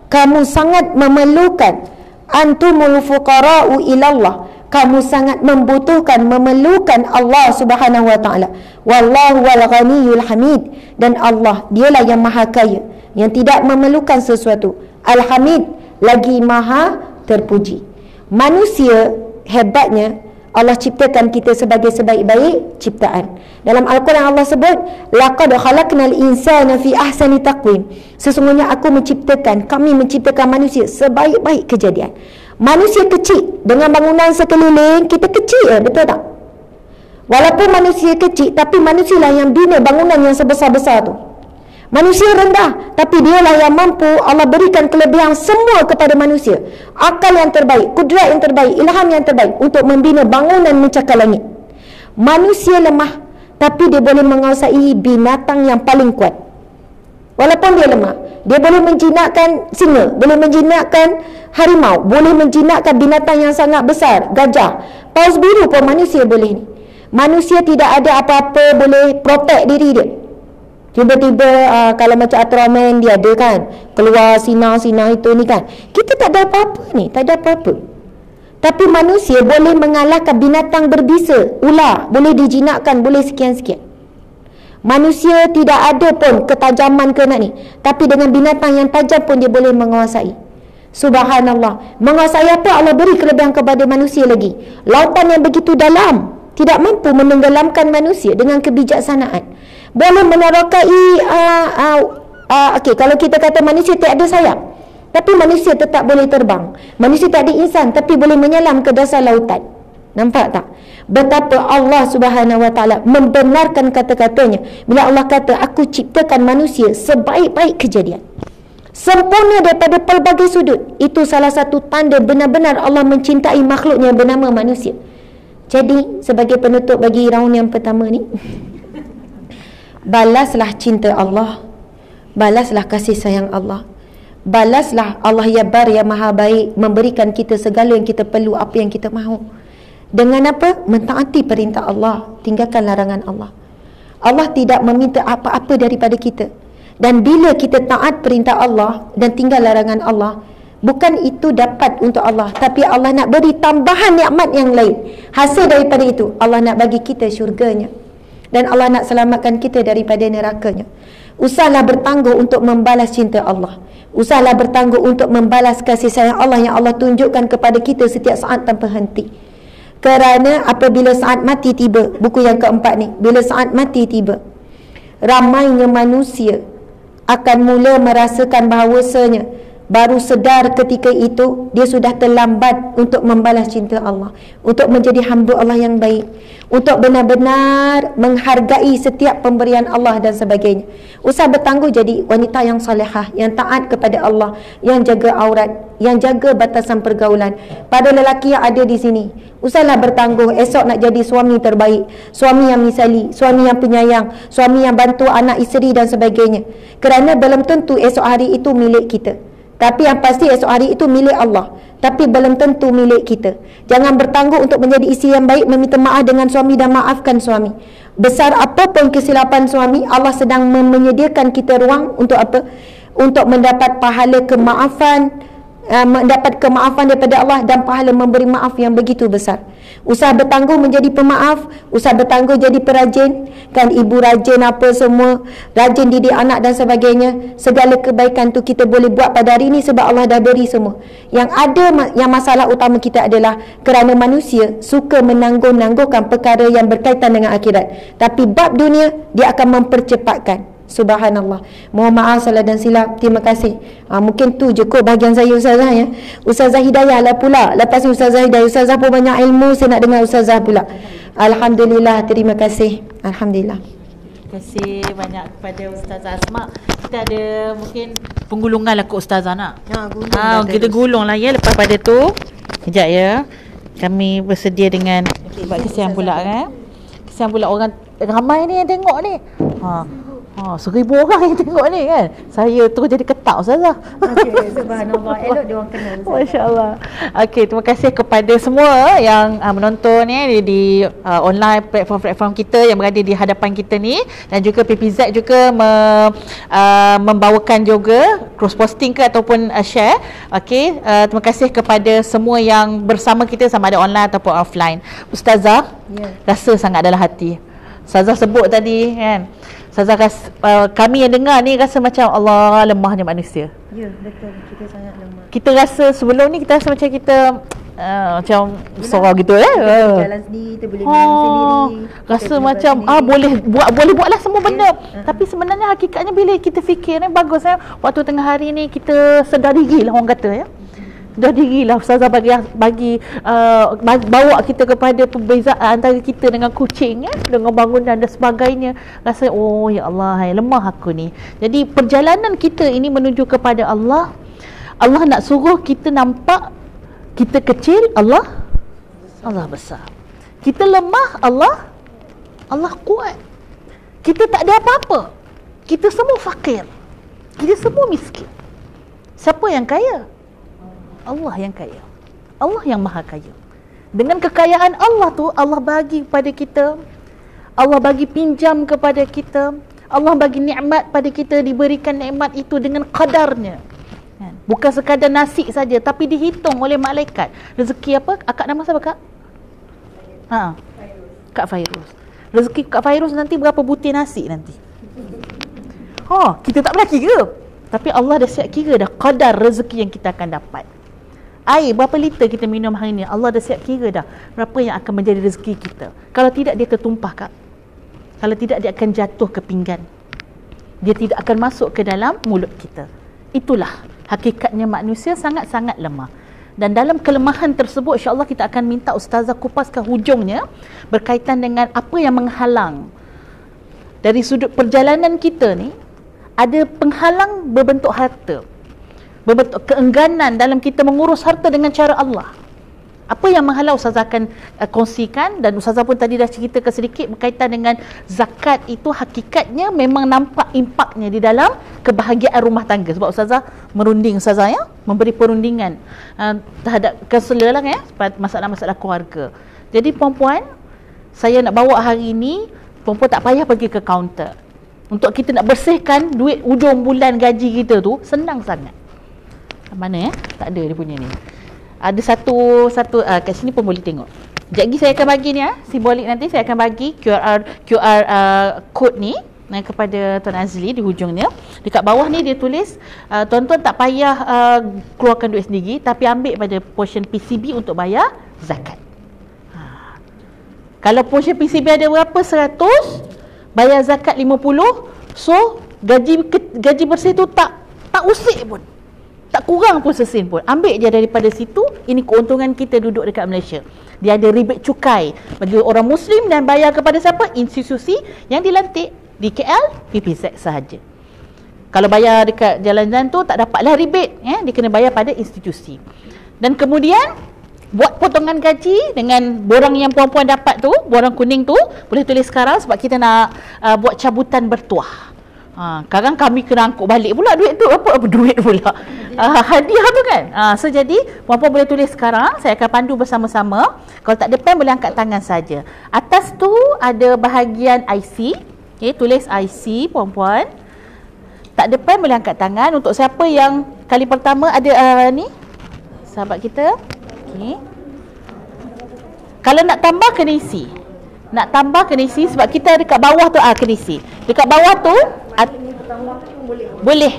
kamu sangat memerlukan. Antumul fuqara'u ilallah. Kamu sangat membutuhkan, memerlukan Allah Subhanahu Wa Taala. Wallahu wal ghaniyul hamid. Dan Allah, dialah yang maha kaya, yang tidak memerlukan sesuatu. Al-Hamid, lagi maha terpuji. Manusia hebatnya, Allah ciptakan kita sebagai sebaik-baik ciptaan. Dalam Al-Quran Allah sebut, laqad khalaqnal insana fi ahsani taqwim. Sesungguhnya kami menciptakan manusia sebaik-baik kejadian. Manusia kecil dengan bangunan sekeliling, kita kecil, betul tak? Walaupun manusia kecil, tapi manusialah yang bina bangunan yang sebesar-besar tu. Manusia rendah, tapi dialah yang mampu Allah berikan kelebihan semua kepada manusia. Akal yang terbaik, kudrat yang terbaik, ilham yang terbaik untuk membina bangunan mencakar langit. Manusia lemah, tapi dia boleh menguasai binatang yang paling kuat. Walaupun dia lemah, dia boleh menjinakkan singa, boleh menjinakkan harimau, boleh menjinakkan binatang yang sangat besar, gajah. Paus biru pun manusia boleh ni. Manusia tidak ada apa-apa boleh protect diri dia. Tiba-tiba kalau macam Ultraman dia ada kan, keluar sinar-sinar itu ni kan. Kita tak ada apa-apa ni, tak ada apa-apa. Tapi manusia boleh mengalahkan binatang berbisa, ular, boleh dijinakkan, boleh sekian-sekian. Manusia tidak ada pun ketajaman ke nak ni, tapi dengan binatang yang tajam pun dia boleh menguasai. Subhanallah. Menguasai apa? Allah beri kelebihan kepada manusia lagi. Lautan yang begitu dalam tidak mampu menenggelamkan manusia dengan kebijaksanaan. Boleh menerokai okey, kalau kita kata manusia tak ada sayap, tapi manusia tetap boleh terbang. Manusia tak ada insan, tapi boleh menyelam ke dasar lautan. Nampak tak? Betapa Allah Subhanahu Wa Taala membenarkan kata-katanya bila Allah kata, aku ciptakan manusia sebaik-baik kejadian, sempurna daripada pelbagai sudut. Itu salah satu tanda benar-benar Allah mencintai makhluknya bernama manusia. Jadi sebagai penutup bagi raun yang pertama ni, balaslah cinta Allah, balaslah kasih sayang Allah, balaslah Allah ya bar ya maha baik, memberikan kita segala yang kita perlu, apa yang kita mahu. Dengan apa? Mentaati perintah Allah, tinggalkan larangan Allah. Allah tidak meminta apa-apa daripada kita. Dan bila kita taat perintah Allah dan tinggal larangan Allah, bukan itu dapat untuk Allah, tapi Allah nak beri tambahan nikmat yang lain. Hasil daripada itu, Allah nak bagi kita syurganya. dan Allah nak selamatkan kita daripada nerakanya. Usahlah bertangguh untuk membalas cinta Allah. Usahlah bertangguh untuk membalas kasih sayang Allah yang Allah tunjukkan kepada kita setiap saat tanpa henti. Kerana apabila saat mati tiba, buku yang keempat ni, bila saat mati tiba, ramainya manusia akan mula merasakan bahawasanya baru sedar ketika itu dia sudah terlambat untuk membalas cinta Allah, untuk menjadi hamba Allah yang baik, untuk benar-benar menghargai setiap pemberian Allah dan sebagainya. Usah bertangguh jadi wanita yang salihah, yang taat kepada Allah, yang jaga aurat, yang jaga batasan pergaulan. Pada lelaki yang ada di sini, usahlah bertangguh esok nak jadi suami terbaik, suami yang misali, suami yang penyayang, suami yang bantu anak isteri dan sebagainya. Kerana belum tentu esok hari itu milik kita, tapi yang pasti esok hari itu milik Allah, tapi belum tentu milik kita. Jangan bertangguh untuk menjadi isteri yang baik, meminta maaf dengan suami dan maafkan suami. Besar apapun kesilapan suami, Allah sedang menyediakan kita ruang untuk apa? Untuk mendapat pahala kemaafan, mendapat kemaafan daripada Allah dan pahala memberi maaf yang begitu besar. Usah bertangguh menjadi pemaaf, usah bertangguh jadi perajin. Kan ibu rajin apa semua, rajin didik anak dan sebagainya. Segala kebaikan tu kita boleh buat pada hari ini sebab Allah dah beri semua. Yang ada, yang masalah utama kita adalah kerana manusia suka menangguh-nangguhkan perkara yang berkaitan dengan akhirat, tapi bab dunia dia akan mempercepatkan. Subhanallah. Mohon maaf salah dan silap. Terima kasih. Mungkin tu je kot bahagian saya Ustazah ya. Ustazah Hidayah lah pula. Lepas ni Ustazah Hidayah, Ustazah pun banyak ilmu, saya nak dengar Ustazah pula. Alhamdulillah, terima kasih. Alhamdulillah. Terima kasih banyak kepada Ustazah Asma. Kita ada mungkin penggulungan lah kot Ustazah nak. Kita gulung lah ya. Lepas pada tu kejap ya, kami bersedia dengan sebab kesian pula kan. Kesian pula orang ramai ni yang tengok ni. 1000 orang yang tengok ni kan. Saya terus jadi ketak Ustazah. Okey, subhanallah. Elok dia orang kenal. Masya-Allah. Okey, terima kasih kepada semua yang menonton di online platform kita yang berada di hadapan kita ni, dan juga PPZ juga membawakan juga cross posting ke ataupun share. Okey, terima kasih kepada semua yang bersama kita sama ada online ataupun offline. Ustazah, rasa sangat dalam hati. Ustazah sebut tadi kan, Ustazah kami yang dengar ni rasa macam Allah, lemahnya manusia. Ya, betul. Kita sangat lemah. Kita rasa sebelum ni kita rasa macam kita macam sorang gitu jalan sendiri, kita boleh minum sendiri. Rasa macam boleh buatlah semua benda. Tapi sebenarnya hakikatnya bila kita fikir ni bagus waktu tengah hari ni kita sedar diri lah orang kata ya. Dah dirilah Ustazah bagi bawa kita kepada perbezaan antara kita dengan kucing dengan bangunan dan sebagainya. Rasa ya Allah, lemah aku ni. Jadi perjalanan kita ini menuju kepada Allah, Allah nak suruh kita nampak kita kecil, Allah besar. Kita lemah, Allah kuat. Kita tak ada apa-apa. Kita semua fakir. Kita semua miskin. Siapa yang kaya? Allah yang kaya. Allah yang maha kaya. Dengan kekayaan Allah tu, Allah bagi kepada kita, Allah bagi pinjam kepada kita, Allah bagi nikmat pada kita, diberikan nikmat itu dengan qadarnya. Bukan sekadar nasi saja, tapi dihitung oleh malaikat. Rezeki apa? Akak nama siapa Kak? Kak Fairuz. Rezeki Kak Fairuz nanti berapa butir nasi nanti? Kita tak pernah kira. Tapi Allah dah siap kira dah qadar rezeki yang kita akan dapat. Air berapa liter kita minum hari ni, Allah dah siap kira dah berapa yang akan menjadi rezeki kita. Kalau tidak dia tertumpah Kak. Kalau tidak dia akan jatuh ke pinggan. Dia tidak akan masuk ke dalam mulut kita. Itulah hakikatnya manusia sangat-sangat lemah. Dan dalam kelemahan tersebut insya-Allah kita akan minta Ustazah kupaskan hujungnya berkaitan dengan apa yang menghalang. Dari sudut perjalanan kita ni ada penghalang berbentuk harta, berbentuk keengganan dalam kita mengurus harta dengan cara Allah. Apa yang menghalau Ustazah akan kongsikan, dan Ustazah pun tadi dah ceritakan sedikit berkaitan dengan zakat itu hakikatnya memang nampak impaknya di dalam kebahagiaan rumah tangga. Sebab Ustazah merunding Ustazah ya, memberi perundingan terhadap kaunselor lah masalah-masalah keluarga. Jadi perempuan, saya nak bawa hari ini, perempuan tak payah pergi ke kaunter. Untuk kita nak bersihkan duit ujung bulan gaji kita tu senang sangat. Mana tak ada dia punya ni. Ada satu kat sini pun boleh tengok. Sekejap lagi saya akan bagi ni simbolik nanti saya akan bagi QR code ni kepada Tuan Azli di hujungnya. Dekat bawah ni dia tulis tuan-tuan tak payah keluarkan duit sendiri, tapi ambil pada portion PCB untuk bayar zakat. Kalau portion PCB ada berapa? 100, bayar zakat 50. So gaji bersih tu tak usik pun, tak kurang pun sesin pun. Ambil je daripada situ. Ini keuntungan kita duduk dekat Malaysia. Dia ada rebate cukai bagi orang Muslim dan bayar kepada siapa? Institusi yang dilantik di KL, PPZ sahaja. Kalau bayar dekat jalan-jalan tu tak dapatlah rebate, dia kena bayar pada institusi. Dan kemudian buat potongan gaji dengan borang yang puan-puan dapat tu, borang kuning tu boleh tulis sekarang sebab kita nak buat cabutan bertuah. Sekarang kami kena angkut balik pula duit tu. Apa duit pula? Hadiah tu kan. So jadi puan-puan boleh tulis sekarang. Saya akan pandu bersama-sama. Kalau tak ada pen boleh angkat tangan saja. Atas tu ada bahagian IC. Okay, tulis IC puan-puan. Tak ada pen boleh angkat tangan. Untuk siapa yang kali pertama ada ni sahabat kita. Okay. Kalau nak tambah kena isi. Nak tambah kena isi sebab kita dekat bawah tu kena isi. Dekat bawah tu boleh.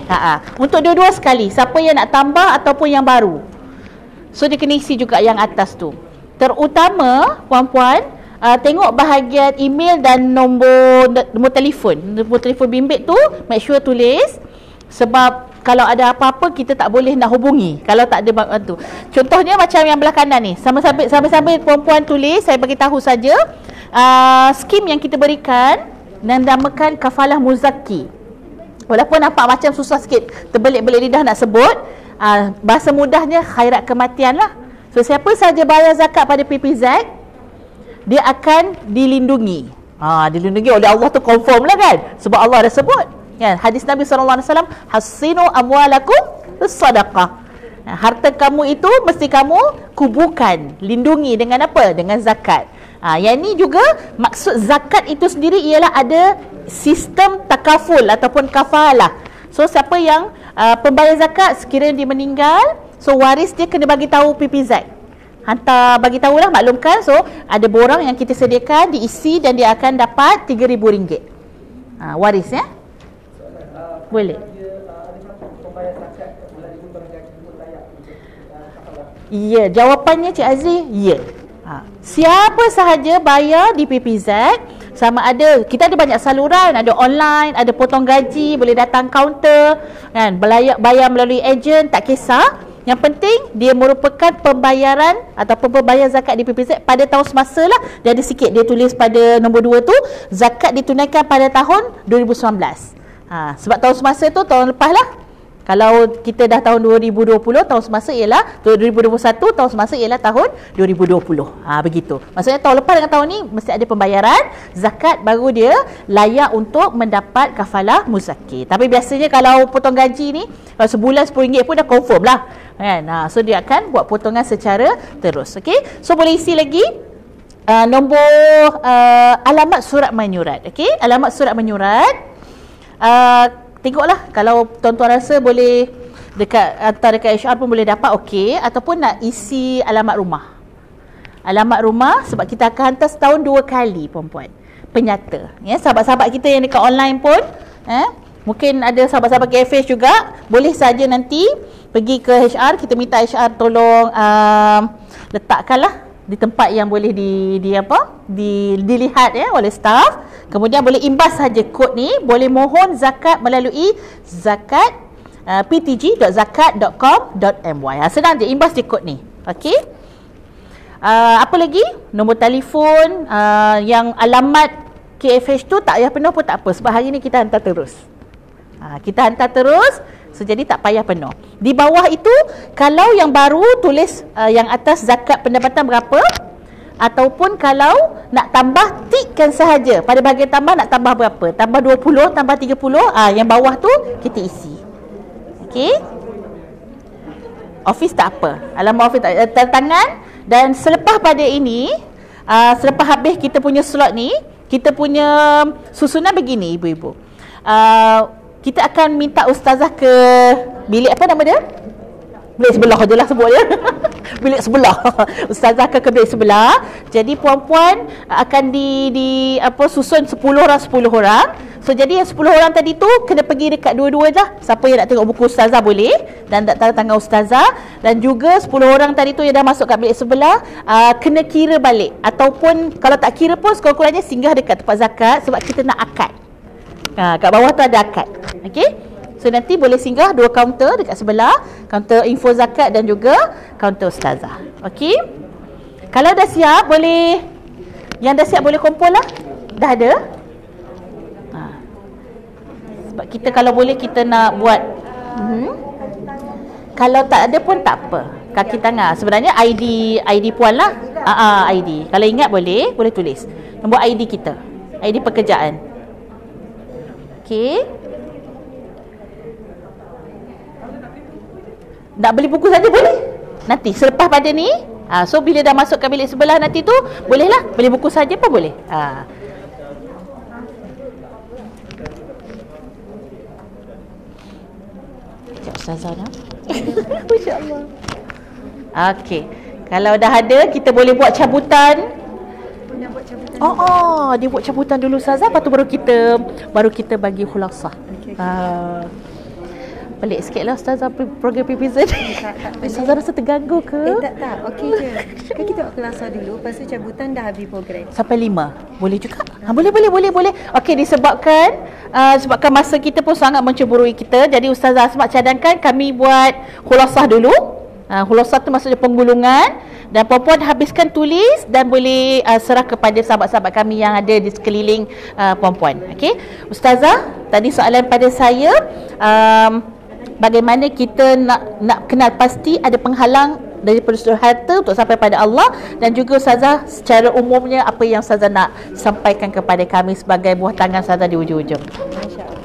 Untuk dua-dua sekali. Siapa yang nak tambah ataupun yang baru. So dia kena isi juga yang atas tu. Terutama puan-puan tengok bahagian email dan nombor telefon. Nombor telefon bimbit tu make sure tulis. Sebab kalau ada apa-apa kita tak boleh nak hubungi kalau tak ada bantu. Contohnya macam yang belah kanan ni. Sambil-sambil puan-puan tulis, saya bagi tahu saja. Skim yang kita berikan dan namakan kafalah muzaki. Walaupun nampak macam susah sikit, terbelit-belit lidah nak sebut, bahasa mudahnya khairat kematian lah. So siapa saja bayar zakat pada PPZ, dia akan dilindungi. Dilindungi oleh Allah tu confirm lah kan, sebab Allah dah sebut kan, hadis Nabi SAW, hasinu amwalakum bis-sadaqah. Harta kamu itu mesti kamu kuburkan, lindungi dengan apa? Dengan zakat. Yang ini juga maksud zakat itu sendiri ialah ada sistem takaful ataupun kafalah. So siapa yang pembayar zakat sekiranya dia meninggal, so waris dia kena bagi tahu PPZ. Hantar bagi tahulah, maklumkan. So ada borang yang kita sediakan diisi dan dia akan dapat RM3,000. Waris ya. Boleh. Ya, jawapannya Cik Azri, ya. Siapa sahaja bayar di PPZ, sama ada, kita ada banyak saluran, ada online, ada potong gaji, boleh datang kaunter kan, bayar melalui ejen, tak kisah. Yang penting dia merupakan pembayaran ataupun pembayar zakat di PPZ pada tahun semasa lah. Dia ada sikit, dia tulis pada nombor 2 tu, zakat ditunaikan pada tahun 2019. Sebab tahun semasa tu tahun lepas lah. Kalau kita dah tahun 2020, tahun semasa ialah 2021, tahun semasa ialah tahun 2020. Begitu. Maksudnya tahun lepas dengan tahun ni mesti ada pembayaran zakat, baru dia layak untuk mendapat kafalah muzaki. Tapi biasanya kalau potong gaji ni, kalau sebulan RM10 pun dah confirm lah kan. So dia akan buat potongan secara terus. Okay, so boleh isi lagi nombor alamat surat menyurat. Okay, alamat surat menyurat. Tengoklah, kalau tuan-tuan rasa boleh hantar dekat HR pun boleh dapat, okey. Ataupun nak isi alamat rumah. Alamat rumah sebab kita akan hantar setahun 2 kali puan-puan. Penyata. Ya, sahabat-sahabat kita yang dekat online pun, mungkin ada sahabat-sahabat KFH juga, boleh saja nanti pergi ke HR, kita minta HR tolong letakkanlah di tempat yang boleh dilihat ya oleh staff. Kemudian boleh imbas saja kod ni, boleh mohon zakat melalui zakat ptg.zakat.com.my. Senang je, imbas je kod ni. Okey. Apa lagi? Nombor telefon yang alamat KFH tu tak payah penuh pun tak apa, sebab hari ni kita hantar terus. Kita hantar terus, so jadi tak payah penuh. Di bawah itu, kalau yang baru tulis yang atas zakat pendapatan berapa, ataupun kalau nak tambah, tikkan sahaja pada bahagian tambah nak tambah berapa, tambah 20, tambah 30, yang bawah tu kita isi. Okey, office tak apa, alamat office tak, tanda tangan. Dan selepas pada ini, selepas habis kita punya slot ni, kita punya susunan begini ibu-ibu. Kita akan minta ustazah ke bilik, apa nama dia? Bilik sebelah je lah sebut je. bilik sebelah. Ustazah akan ke bilik sebelah. Jadi puan-puan akan susun 10 orang. So jadi yang 10 orang tadi tu kena pergi dekat dua-dua lah. Siapa yang nak tengok buku ustazah boleh dan tak tanda tangan ustazah. Dan juga 10 orang tadi tu yang dah masuk kat bilik sebelah kena kira balik. Ataupun kalau tak kira pun sekurang-kurangnya singgah dekat tempat zakat sebab kita nak akad. Kat bawah tu ada akad. Okey? So nanti boleh singgah 2 kaunter dekat sebelah, kaunter info zakat dan juga kaunter ustazah. Okey? Kalau dah siap boleh, yang dah siap boleh kumpul lah. Dah ada? Sebab kita kalau boleh kita nak buat kalau tak ada pun tak apa. Kaki tangan. Sebenarnya ID puan lah. ID. Kalau ingat boleh tulis. Nombor ID kita. ID pekerjaan. Okey. Nak beli buku saja boleh. Nanti selepas pada ni, so bila dah masuk ke bilik sebelah nanti tu, bolehlah beli buku saja pun boleh. Ustazah nak. Masya-Allah. Okey. Kalau dah ada, kita boleh buat cabutan. Dia buat cabutan dulu Ustazah, lepas tu baru kita bagi khulasah. Pelik sikit lah Ustazah program PPZ. Ustazah rasa terganggu ke? Tak. Okey je. Kan kita buat kelasar dulu, lepas tu cabutan dah habis program. Sampai 5. Boleh juga? Boleh. Okey, disebabkan masa kita pun sangat menceburui kita. Jadi Ustazah Asma cadangkan kami buat khulasah dulu. Khulasah tu maksudnya penggulungan. Dan puan-puan habiskan tulis dan boleh serah kepada sahabat-sahabat kami yang ada di sekeliling puan-puan. Okey. Ustazah, tadi soalan pada saya, bagaimana kita nak kenal pasti ada penghalang daripada seluruh harta untuk sampai pada Allah, dan juga Ustazah secara umumnya apa yang Ustazah nak sampaikan kepada kami sebagai buah tangan Ustazah di ujung-ujung. Masya-Allah.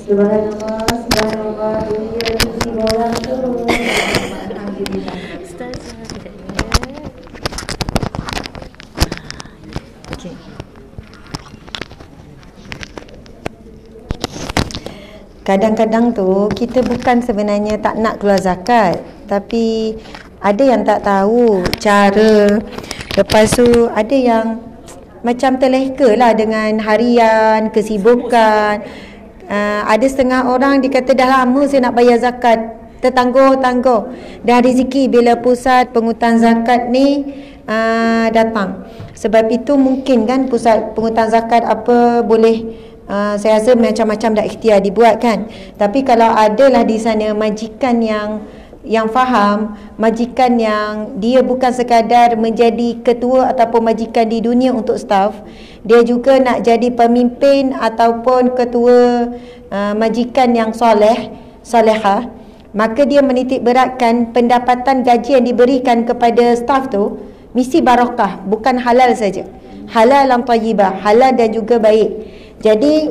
Subhanallah, alhamdulillah. Kadang-kadang tu kita bukan sebenarnya tak nak keluar zakat, tapi ada yang tak tahu cara. Lepas tu ada yang macam terleka lah dengan harian, kesibukan. Ada setengah orang dikata dah lama saya nak bayar zakat, tertangguh-tangguh. Dah rezeki bila pusat penghutang zakat ni datang. Sebab itu mungkin kan pusat penghutang zakat apa boleh, saya rasa macam-macam dah ikhtiar dibuat kan. Tapi kalau adalah di sana majikan yang faham, majikan yang dia bukan sekadar menjadi ketua ataupun majikan di dunia untuk staf, dia juga nak jadi pemimpin ataupun ketua majikan yang solehah, maka dia menitik beratkan pendapatan gaji yang diberikan kepada staf tu mesti barakah, bukan halal saja, halal dan thayyibah, halal dan juga baik. Jadi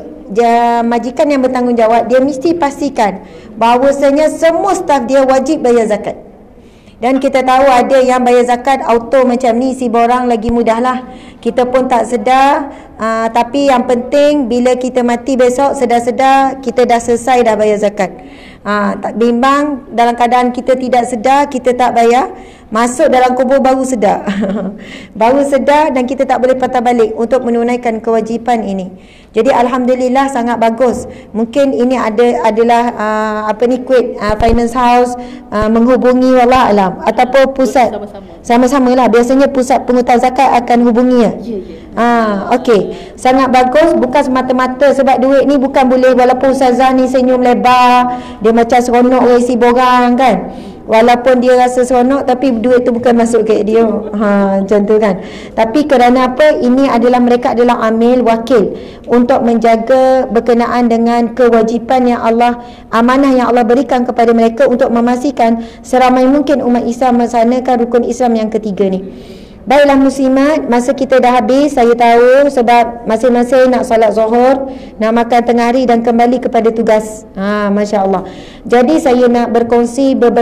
majikan yang bertanggungjawab dia mesti pastikan bahawasanya semua staf dia wajib bayar zakat. Dan kita tahu ada yang bayar zakat auto macam ni, si borang lagi mudahlah. Kita pun tak sedar, tapi yang penting bila kita mati besok sedar-sedar kita dah selesai dah bayar zakat. Tak bimbang dalam keadaan kita tidak sedar, kita tak bayar, masuk dalam kubur baru sedar. Baru sedar dan kita tak boleh patah balik untuk menunaikan kewajipan ini. Jadi alhamdulillah sangat bagus. Mungkin ini adalah Kuwait Finance House menghubungi wallah alam ataupun pusat sama-sama lah. Biasanya pusat penghutang zakat akan hubungi ya. Okey, sangat bagus. Bukan semata-mata sebab duit ni bukan boleh, walaupun ustazah ni senyum lebar, dia macam seronok isi borang kan. Walaupun dia rasa seronok tapi duit tu bukan masuk ke dia. Macam tu kan. Tapi kerana apa? Ini adalah mereka adalah amil wakil untuk menjaga berkenaan dengan kewajipan yang Allah, amanah yang Allah berikan kepada mereka untuk memastikan seramai mungkin umat Islam melaksanakan rukun Islam yang ketiga ni. Baiklah muslimat, masa kita dah habis, saya tahu sebab masing-masing nak solat zuhur, nak makan tengah hari dan kembali kepada tugas. Masya Allah. Jadi saya nak berkongsi dua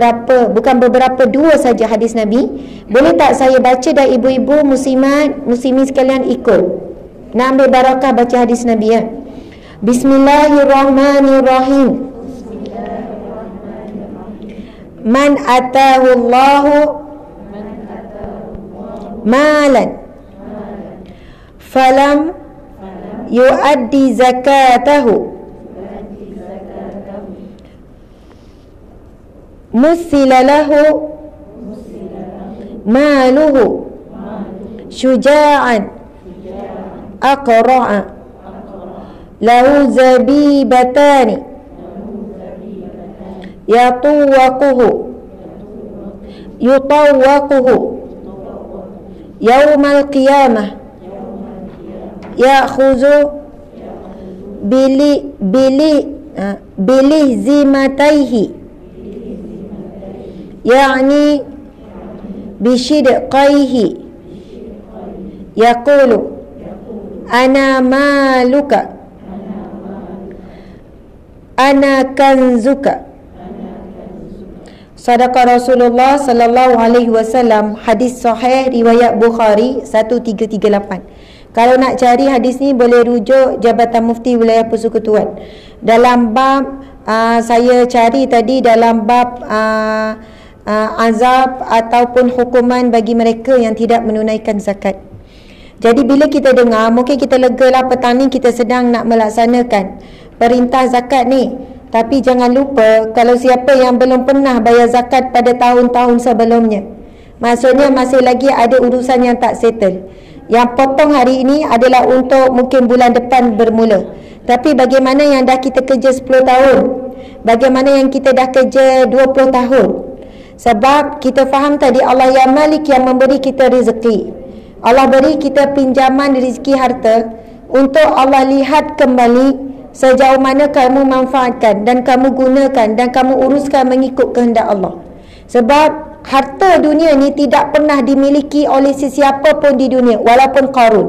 saja hadis Nabi. Boleh tak saya baca dan ibu-ibu muslimat, muslimin sekalian ikut. Nak ambil barakah baca hadis Nabi ya. Bismillahirrahmanirrahim. Man atahu Allahu malan falam yuaddi zakatahu musila lahu maluhu syuja'an aqra'a lahu zabibatani yutawwaquhu yaumal qiyamah ya'khuzu bilih zimataihi ya'ni bishidqaihi yaqulu ana maluka ana kanzuka. Sadaqa Rasulullah sallallahu alaihi wasallam. Hadis sahih riwayat Bukhari 1338. Kalau nak cari hadis ni boleh rujuk Jabatan Mufti Wilayah Persekutuan. Dalam bab saya cari tadi dalam bab azab ataupun hukuman bagi mereka yang tidak menunaikan zakat. Jadi bila kita dengar, mungkin kita legalah petang ni kita sedang nak melaksanakan perintah zakat ni. Tapi jangan lupa, kalau siapa yang belum pernah bayar zakat pada tahun-tahun sebelumnya, maksudnya masih lagi ada urusan yang tak settle. Yang potong hari ini adalah untuk mungkin bulan depan bermula. Tapi bagaimana yang dah kita kerja 10 tahun? Bagaimana yang kita dah kerja 20 tahun? Sebab kita faham tadi Allah yang Malik yang memberi kita rezeki. Allah beri kita pinjaman rezeki harta untuk Allah lihat kembali sejauh mana kamu manfaatkan dan kamu gunakan dan kamu uruskan mengikut kehendak Allah. Sebab harta dunia ni tidak pernah dimiliki oleh sesiapa pun di dunia, walaupun Qarun.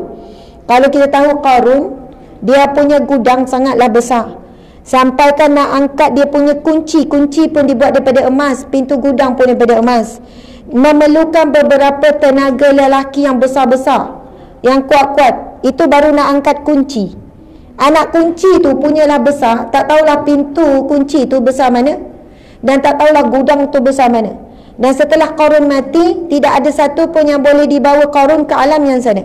Kalau kita tahu Qarun, dia punya gudang sangatlah besar. Sampaikan nak angkat dia punya kunci pun dibuat daripada emas, pintu gudang pun daripada emas. Memerlukan beberapa tenaga lelaki yang besar-besar, yang kuat-kuat. Itu baru nak angkat kunci. Anak kunci tu punyalah besar, tak tahulah pintu kunci tu besar mana, dan tak tahulah gudang tu besar mana. Dan setelah Qarun mati, tidak ada satu pun yang boleh dibawa Qarun ke alam yang sana.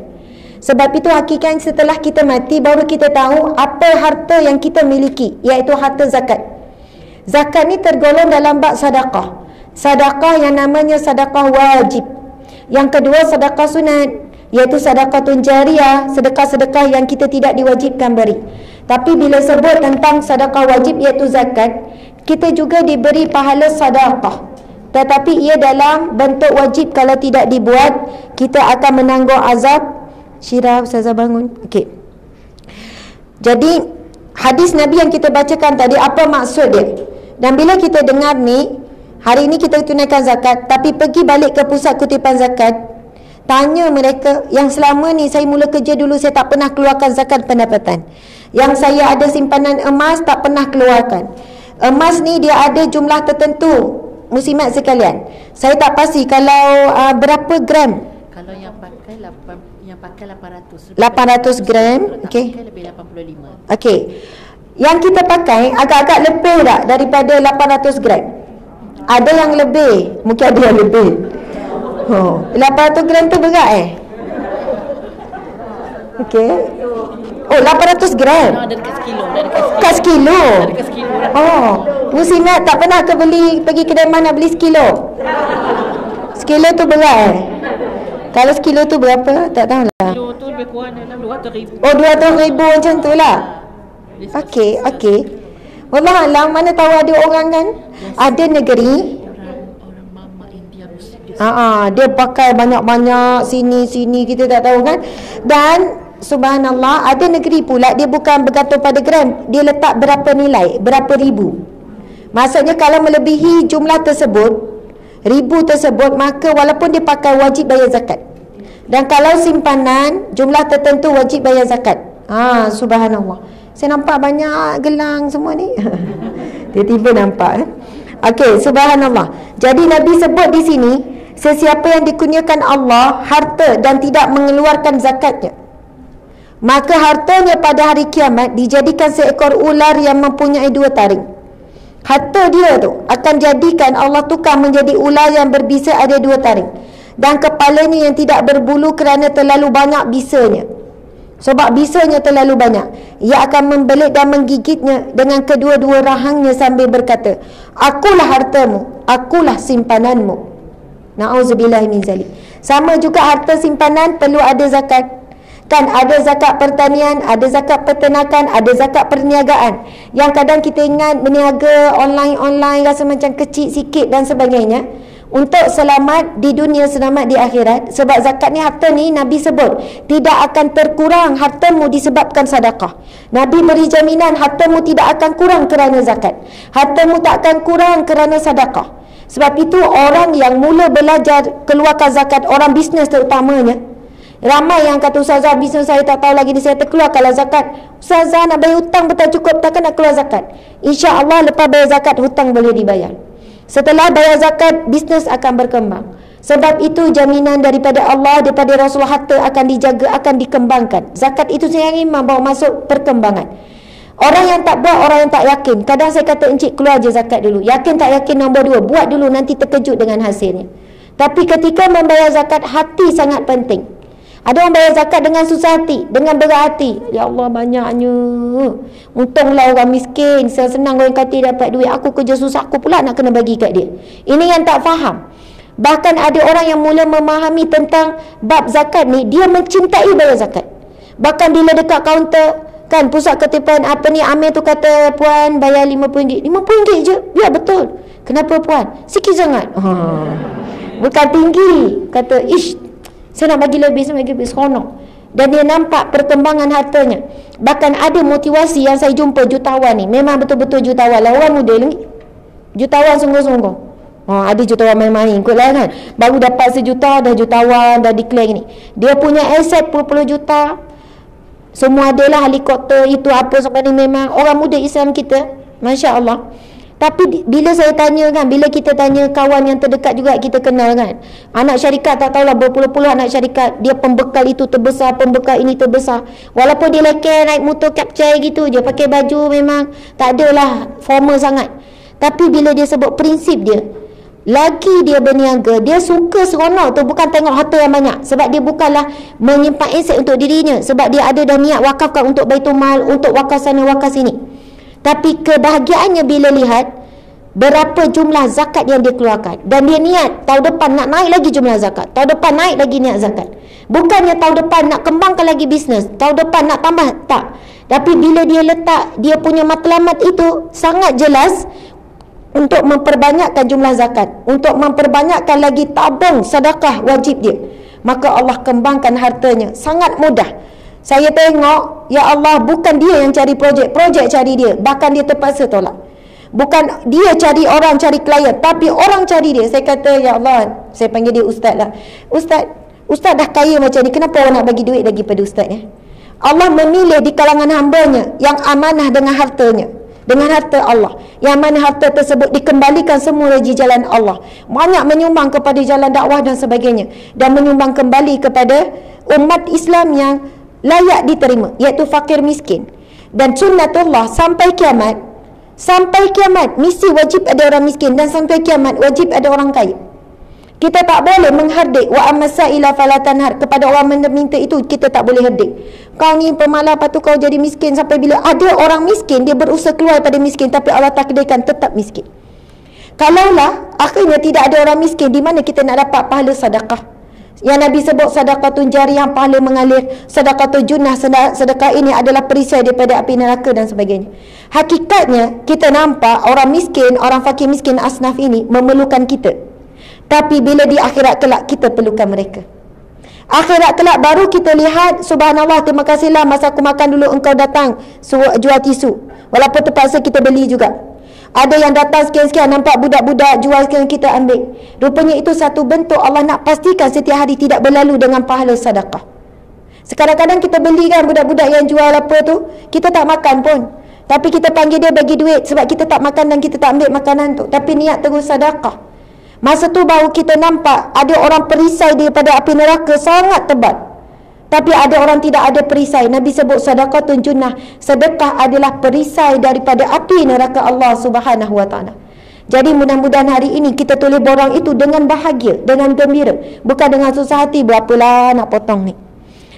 Sebab itu hakikat setelah kita mati, baru kita tahu apa harta yang kita miliki, iaitu harta zakat. Zakat ni tergolong dalam bab sedekah. Sedekah yang namanya sedekah wajib. Yang kedua sedekah sunat, iaitu sedekah jariah, sedekah-sedekah yang kita tidak diwajibkan beri. Tapi bila sebut tentang sedekah wajib iaitu zakat, kita juga diberi pahala sedekah. Tetapi ia dalam bentuk wajib. Kalau tidak dibuat, kita akan menanggung azab. Syirah, Ustazah bangun. Okey. Jadi hadis Nabi yang kita bacakan tadi, apa maksud dia? Dan bila kita dengar ni, hari ini kita tunaikan zakat, tapi pergi balik ke pusat kutipan zakat, tanya mereka, yang selama ni saya mula kerja dulu, saya tak pernah keluarkan zakat pendapatan. Yang saya ada simpanan emas, tak pernah keluarkan. Emas ni dia ada jumlah tertentu. Muslimat sekalian, saya tak pasti kalau berapa gram. Kalau yang pakai 800 gram, okey. Lebih 85. Okey. Yang kita pakai agak-agak lebih tak daripada 800 gram? Ada yang lebih, mungkin ada yang lebih. 800 gram tu berat Okey. Oh, 800 gram. Ada dekat sekilo, Kat sekilo. dekat sekilo. Oh, Muslimat tak pernah ke pergi kedai mana beli sekilo? Sekilo tu berat Kalau sekilo tu berapa? Tak tahulah. Kilo tu lebih kurang dalam 200,000. Oh, 200,000 macam tu lah. Okey. Wallahualam, mana tahu ada orang kan, ada negeri orang mama India Muslim dia pakai banyak-banyak sini kita tak tahu kan. Dan subhanallah, ada negeri pula dia bukan bergantung pada gram, dia letak berapa nilai, berapa ribu. Maksudnya kalau melebihi jumlah tersebut, ribu tersebut, maka walaupun dia pakai wajib bayar zakat. Dan kalau simpanan jumlah tertentu wajib bayar zakat. Subhanallah. Saya nampak banyak gelang semua ni. Tiba-tiba nampak Okey, subhanallah. Jadi Nabi sebut di sini, sesiapa yang dikurniakan Allah harta dan tidak mengeluarkan zakatnya, maka hartanya pada hari kiamat dijadikan seekor ular yang mempunyai 2 taring. Harta dia tu akan jadikan Allah tukar menjadi ular yang berbisa ada 2 taring, dan kepalanya yang tidak berbulu kerana terlalu banyak bisanya. Sebab bisanya terlalu banyak, ia akan membelit dan menggigitnya dengan kedua-dua rahangnya sambil berkata, akulah hartamu, akulah simpananmu. Na'udzubillah min zalik. Sama juga harta simpanan perlu ada zakat. Kan ada zakat pertanian, ada zakat peternakan, ada zakat perniagaan. Yang kadang kita ingat berniaga online rasa macam kecil sikit dan sebagainya. Untuk selamat di dunia, selamat di akhirat. Sebab zakat ni, harta ni Nabi sebut tidak akan terkurang hartamu disebabkan sedekah. Nabi beri jaminan hartamu tidak akan kurang kerana zakat. Hartamu tak akan kurang kerana sedekah. Sebab itu orang yang mula belajar keluarkan zakat, orang bisnes terutamanya, ramai yang kata, Ustazah, bisnes saya tak tahu lagi ni, saya terkeluarkanlah zakat. Ustazah, nak bayar hutang pun tak cukup, takkan nak keluar zakat? InsyaAllah lepas bayar zakat, hutang boleh dibayar. Setelah bayar zakat, bisnes akan berkembang. Sebab itu jaminan daripada Allah, daripada Rasulullah, harta akan dijaga, akan dikembangkan. Zakat itu saya ingin bawa masuk perkembangan. Orang yang tak buat, orang yang tak yakin. Kadang saya kata, encik keluar je zakat dulu. Yakin tak yakin nombor 2, buat dulu, nanti terkejut dengan hasilnya. Tapi ketika membayar zakat, hati sangat penting. Ada orang bayar zakat dengan susah hati, dengan berat hati. Ya Allah, banyaknya. Untunglah orang miskin, senang orang kata dapat duit. Aku kerja susah, aku pula nak kena bagi kat dia. Ini yang tak faham. Bahkan ada orang yang mula memahami tentang bab zakat ni, dia mencintai bayar zakat. Bahkan bila dekat kaunter, kan, pusat ketipan apa ni, Amir tu kata, puan bayar RM50. RM50 je? Ya, betul. Kenapa puan? Sikit sangat. Bukan tinggi. Kata, ish, saya nak bagi lebih, saya bagi lebih, seronok. Dan dia nampak perkembangan hartanya. Bahkan ada motivasi yang saya jumpa jutawan ni, memang betul-betul jutawan lah, orang muda lagi, jutawan sungguh-sungguh. Ada jutawan main-main kot lah kan, baru dapat 1 juta dah jutawan, dah declare ni. Dia punya aset puluh-puluh juta, semua adalah helikopter, itu apa semua ni. Memang orang muda Islam kita, Masya Allah. Tapi bila saya tanya kan, bila kita tanya kawan yang terdekat juga kita kenal kan, anak syarikat tak tahulah berpuluh-puluh anak syarikat, dia pembekal itu terbesar, pembekal ini terbesar. Walaupun dia leken naik motor capcay gitu je, pakai baju memang tak adalah formal sangat. Tapi bila dia sebut prinsip dia, lagi dia berniaga, dia suka seronok tu bukan tengok harta yang banyak. Sebab dia bukanlah menyimpan aset untuk dirinya, sebab dia ada dah niat wakafkan untuk Baitulmal, untuk wakaf sana wakaf sini. Tapi kebahagiaannya bila lihat berapa jumlah zakat yang dia keluarkan. Dan dia niat tahun depan nak naik lagi jumlah zakat, tahun depan naik lagi niat zakat. Bukannya tahun depan nak kembangkan lagi bisnes, tahun depan nak tambah, tak. Tapi bila dia letak dia punya matlamat itu sangat jelas, untuk memperbanyakkan jumlah zakat, untuk memperbanyakkan lagi tabung sedekah wajib dia, maka Allah kembangkan hartanya sangat mudah. Saya tengok, ya Allah, bukan dia yang cari projek cari dia. Bahkan dia terpaksa tolak. Bukan dia cari orang, cari klien, tapi orang cari dia. Saya kata, ya Allah, saya panggil dia ustaz lah. Ustaz dah kaya macam ni, kenapa orang nak bagi duit lagi pada ustaz ya? Allah memilih di kalangan hambanya yang amanah dengan hartanya, dengan harta Allah, yang mana harta tersebut dikembalikan semula di jalan Allah. Banyak menyumbang kepada jalan dakwah dan sebagainya, dan menyumbang kembali kepada umat Islam yang layak diterima, iaitu fakir miskin. Dan sunnatullah sampai kiamat, mesti wajib ada orang miskin, dan sampai kiamat wajib ada orang kaya. Kita tak boleh menghardik. Wa ammasaila falatanhar, kepada orang meminta itu kita tak boleh herdik. Kau ni pemalas, lepas tu kau jadi miskin. Sampai bila ada orang miskin, dia berusaha keluar daripada miskin, tapi Allah takdirkan tetap miskin. Kalaulah akhirnya tidak ada orang miskin, di mana kita nak dapat pahala sedekah? Yang Nabi sebut sedekatun jariyah, pahala mengalir, sedekatun junnah, sedekah ini adalah perisai daripada api neraka dan sebagainya. Hakikatnya kita nampak orang miskin, orang fakir miskin asnaf ini memerlukan kita. Tapi bila di akhirat kelak kita perlukan mereka. Akhirat kelak baru kita lihat, subhanallah, terima kasihlah masa aku makan dulu engkau datang suruh jual tisu. Walaupun terpaksa kita beli juga. Ada yang datang sekian-sekian, nampak budak-budak jual sekian, kita ambil. Rupanya itu satu bentuk Allah nak pastikan setiap hari tidak berlalu dengan pahala sedekah. Sekarang-kadang kita beli kan budak-budak yang jual apa tu, kita tak makan pun, tapi kita panggil dia bagi duit sebab kita tak makan dan kita tak ambil makanan tu, tapi niat terus sedekah. Masa tu baru kita nampak ada orang perisai daripada api neraka sangat tebal. Tapi ada orang tidak ada perisai. Nabi sebut sadaqatun junnah. Sedekah adalah perisai daripada api neraka Allah Subhanahu wa taala. Jadi mudah-mudahan hari ini kita tulis borang itu dengan bahagia, dengan gembira, bukan dengan susah hati berapalah nak potong ni.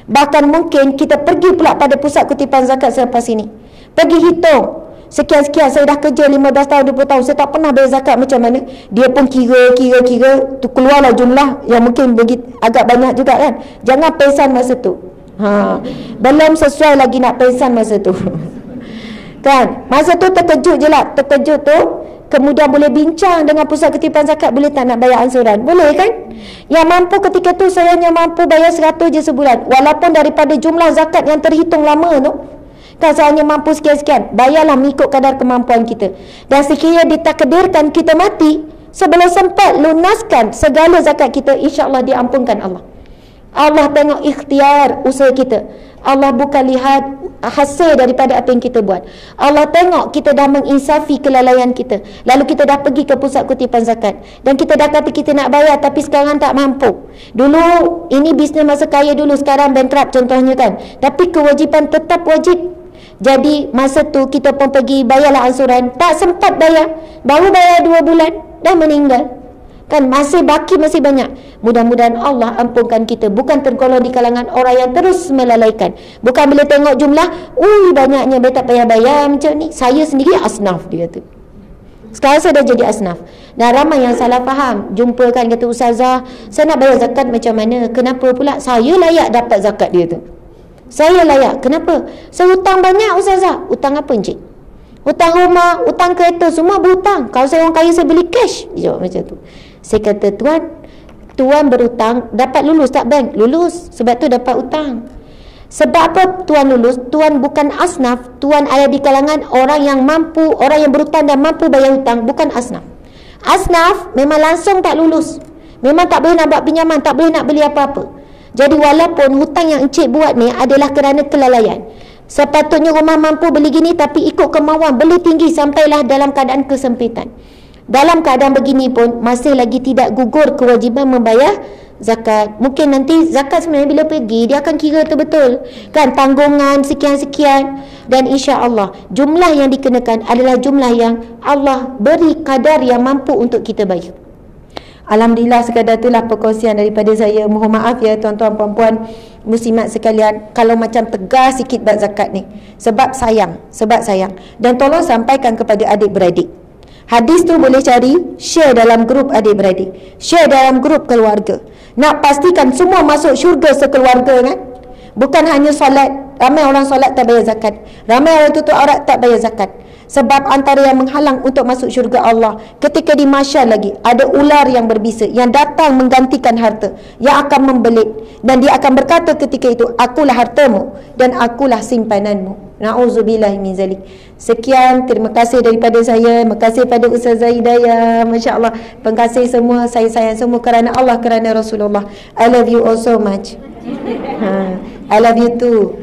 Bahkan mungkin kita pergi pula pada pusat kutipan zakat selepas ini. Pergi hitung. Sekian-sekian saya dah kerja 15 tahun, 20 tahun. Saya tak pernah bayar zakat macam mana. Dia pun kira. Tu keluarlah jumlah yang mungkin agak banyak juga kan. Jangan pesan masa tu. Belum sesuai lagi nak pesan masa tu. Kan? Masa tu terkejut je lah. Terkejut tu. Kemudian boleh bincang dengan pusat kutipan zakat, boleh tak nak bayar ansuran? Boleh kan? Yang mampu ketika tu saya hanya mampu bayar 100 je sebulan. Walaupun daripada jumlah zakat yang terhitung lama tu, kan saya hanya mampu sekian-sekian. Bayarlah mengikut kadar kemampuan kita. Dan sekiranya ditakdirkan kita mati, sebelum sempat lunaskan segala zakat kita, insya-Allah diampunkan Allah. Allah tengok ikhtiar usaha kita. Allah bukan lihat hasil daripada apa yang kita buat. Allah tengok kita dah menginsafi kelalaian kita. Lalu kita dah pergi ke pusat kutipan zakat. Dan kita dah kata kita nak bayar tapi sekarang tak mampu. Dulu ini bisnes masa kaya dulu, sekarang bankrupt contohnya kan. Tapi kewajipan tetap wajib. Jadi masa tu kita pun pergi bayarlah ansuran. Tak sempat bayar. Baru bayar 2 bulan dah meninggal. Kan masih baki masih banyak. Mudah-mudahan Allah ampunkan kita. Bukan tergolong di kalangan orang yang terus melalaikan. Bukan bila tengok jumlah, banyaknya dia tak payah bayar macam ni. Saya sendiri asnaf, dia kata. Sekarang saya dah jadi asnaf. Dan ramai yang salah faham. Jumpa kan kata, ustazah, saya nak bayar zakat macam mana? Kenapa pula saya layak dapat zakat, dia tu. Saya layak. Kenapa? Saya hutang banyak, ustazah. Hutang apa encik? Hutang rumah, hutang kereta, semua berhutang. Kalau saya orang kaya, saya beli cash. Dia jawab macam tu. Saya kata, tuan berhutang, dapat lulus tak bank? Lulus, sebab tu dapat hutang. Sebab apa tuan lulus? Tuan bukan asnaf. Tuan ada di kalangan orang yang mampu, orang yang berhutang dan mampu bayar hutang. Bukan asnaf. Asnaf memang langsung tak lulus. Memang tak boleh nak buat pinjaman, tak boleh nak beli apa-apa. Jadi walaupun hutang yang encik buat ni adalah kerana kelalaian, sepatutnya rumah mampu beli gini, tapi ikut kemauan beli tinggi sampailah dalam keadaan kesempitan. Dalam keadaan begini pun masih lagi tidak gugur kewajiban membayar zakat. Mungkin nanti zakat sebenarnya bila pergi dia akan kira betul kan, tanggungan sekian-sekian, dan insya-Allah jumlah yang dikenakan adalah jumlah yang Allah beri kadar yang mampu untuk kita bayar. Alhamdulillah, sekadar itulah perkongsian daripada saya. Mohon maaf ya tuan-tuan puan-puan muslimat sekalian kalau macam tegas sikit bab zakat ni. Sebab sayang. Dan tolong sampaikan kepada adik-beradik. Hadis tu boleh cari, share dalam grup adik-beradik, share dalam grup keluarga. Nak pastikan semua masuk syurga sekeluarga kan. Bukan hanya solat. Ramai orang solat tak bayar zakat. Ramai orang tutup aurat tak bayar zakat. Sebab antara yang menghalang untuk masuk syurga Allah, ketika di mahsyar lagi ada ular yang berbisa yang datang menggantikan harta, yang akan membelit, dan dia akan berkata ketika itu, akulah hartamu dan akulah simpananmu. Na'udzubillahi min zalik. Sekian, terima kasih daripada saya. Terima kasih pada Ustazah Hidayah. Masya Allah. Terima kasih semua. Saya sayang semua kerana Allah, kerana Rasulullah. I love you all so much. I love you too.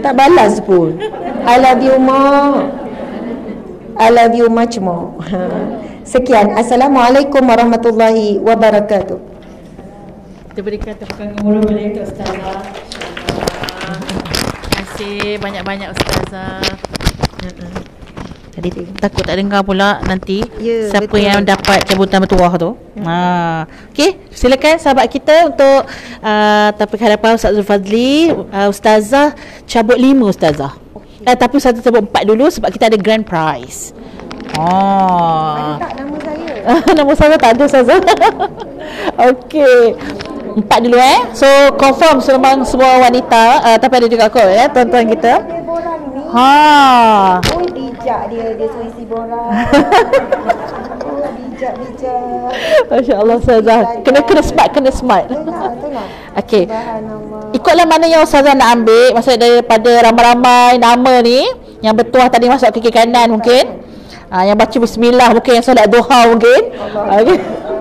Tak balas pun. I love you more. I love you much more. Sekian. Assalamualaikum warahmatullahi wabarakatuh. Kita berikan tepukan gemuruh kepada Ustazah. Terima kasih banyak-banyak Ustazah. Tadi takut tak dengar pula nanti siapa betul yang dapat cabutan bertuah tu. Okey, silakan sahabat kita untuk topik hadapan Ustaz Zulfazli. Ustazah cabut 5 Ustazah. Tapi Ustazah cabut 4 dulu sebab kita ada grand prize. Ada tak nama saya? Nama saya tak ada Ustazah. Okey. 4 dulu So confirm semua wanita, tapi ada juga kot tuan-tuan kita. Bijak dia suruh isi borang. Bijak. Masya-Allah Ustazah. Kena smart. Itulah. Okey. Ikutlah mana yang Ustazah nak ambil. Maksudnya daripada ramai-ramai nama ni, yang bertuah tadi masuk kaki kanan mungkin. Yang baca bismillah mungkin, yang solat duha mungkin. Okey.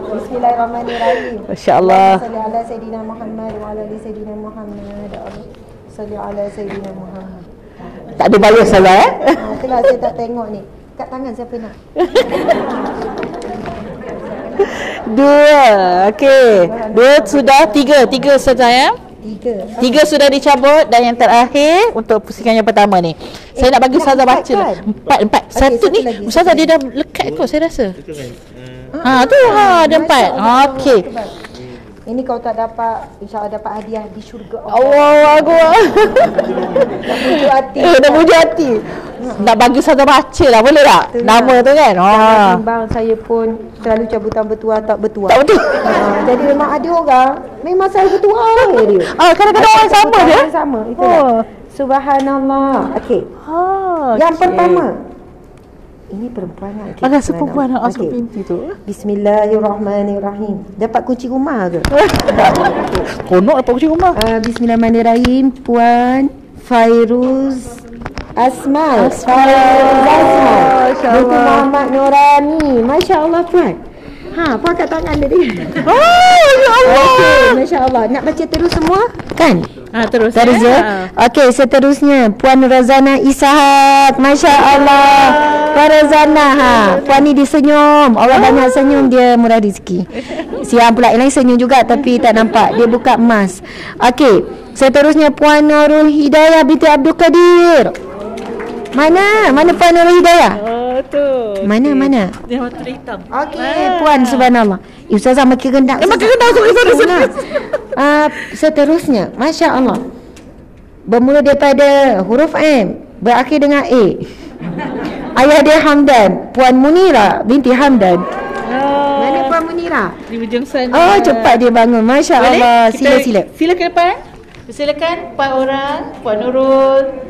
Bismillahirrahmanirrahim. Masya-Allah. Salli ala Sayyidina Muhammad wa ala ali Sayyidina Muhammad. Salli ala Sayyidina Muhammad. Tak ada balas salah Itulah saya tak tengok ni. Kat tangan siapa nak? 2. Okey. 2 sudah, 3 saja Tiga sudah dicabut dan yang terakhir untuk pusingan yang pertama ni. Saya nak bagi Ustazah baca lah. Empat. Satu ni Ustazah dia dah lekat kot saya rasa. Ada 4. Okey. Ini kau tak dapat, insya-Allah dapat hadiah di syurga Allah Akbar. Pujuk hati. Dah pujuk hati. Nak bagi Ustazah baca lah, boleh tak? Nama tu kan? Timbang saya pun selalu cabutan bertuah tak bertuah. Tak betul. Jadi memang ada orang memang selalu bertuah dia. Kadang-kadang orang sama dia. Orang sama. Itulah. Subhanallah. Okey. Yang pertama. Ini perempuan lah. Okay, rasa perempuan nak masuk pintu tu. Bismillahirrahmanirrahim. Dapat kunci rumah ke? Konok dapat kunci rumah. Bismillahirrahmanirrahim. Puan Fairuz Asmal. Dr. Muhammad Nurani. Masya Allah Puan. Puan kat tangan dia. Ya Allah. Okey, Masya Allah. Nak baca terus semua? Kan? Terus ya. Okey, seterusnya Puan Razana Ishak. Masya Allah. Puan Razana, Puan ni disenyum. Allah banyak senyum, dia murah rezeki. Siang pula yang lain senyum juga tapi tak nampak. Dia buka emas. Okey, seterusnya Puan Nurul Hidayah binti Abdul Qadir. Mana Puan Nurul Hidayah? Tu. Mana? Dia warna hitam. Okey, Puan subhanallah. Ustazah makin rendah. Makin rendah tu Ustazah. Seterusnya, Masya Allah. Bermula daripada huruf M, berakhir dengan A. Ayah dia Hamdan, Puan Munira binti Hamdan. Mana Puan Munira? Di ujung sana. Cepat dia bangun. Masya Allah. Sila. Sila ke depan. Silakan 4 orang. Puan Nurul,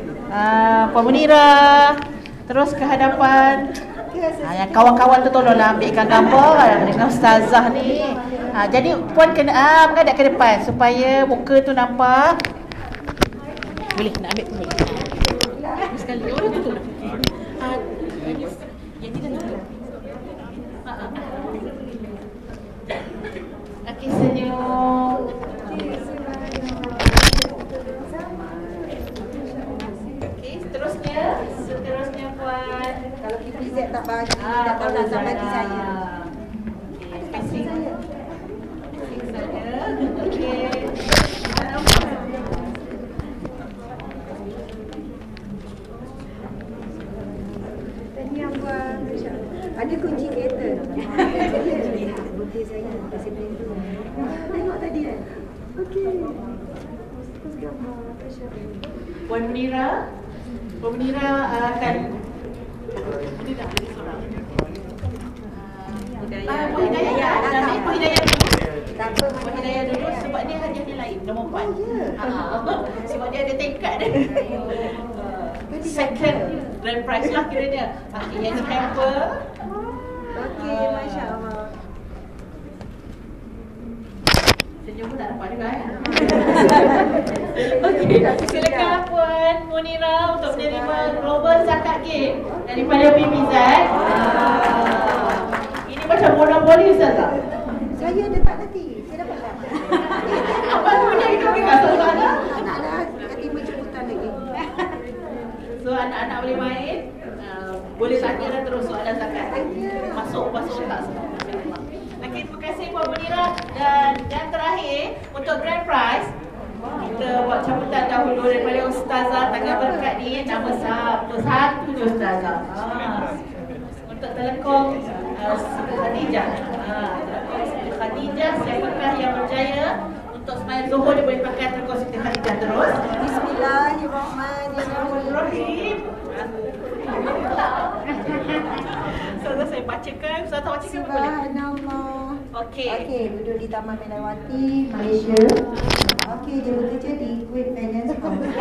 Puan Munira. Terus ke hadapan. Yang kawan-kawan tu tolonglah ambilkan gambar dengan Ustazah ni. Jadi Puan kena menghadap ke depan supaya muka tu nampak. Boleh nak ambil pun boleh. Sekali orang tu. Yang ni dah tutup. Okey, senyum. Okey, seterusnya Puan. Kalau KPZ tak bagi, tak tahu nak bagi saya. Okey, saya. Okey. Tahniah Puan. Ada kunci kereta. Bukti saya kasih pintu. Tengok tadi kan? Okey. Terus gambar. Puan Munira akan Puan Hidayah dulu sebab dia hadiah dia lain nombor 4. Sebab dia ada tingkat dia. Second grand prize lah kiranya. Yang ni hamper. Okey, Masya Allah. Senyum pun tak dapat juga Okey, silakan Puan Munira untuk menerima global zakat game daripada PBZ. Ini macam monopoli Ustazah. Saya dapat nanti. Saya dapat tak? Apa punya itu kita sana? Nak nanti menjemputan lagi. So anak-anak boleh main, boleh tanya dan terus soalan zakat. Masuk otak semua. Okey, terima kasih Puan Munira. Dan yang terakhir untuk grand prize, kita buat cabutan dahulu daripada Ustazah Tengah Berkat ni. Nama siapa? Satu je Ustazah. Untuk telekong Siti Khadijah. Telekong Siti Khadijah, siapakah yang berjaya untuk semayang Zuhur dia boleh pakai telekong Siti Khadijah terus. Bismillahirrahmanirrahim. Ustazah saya bacakan. Ustazah bacakan boleh? Subhanallah. Okey, duduk di Taman Melawati, Malaysia. Okey, dia bekerja di Kuwait Finance House.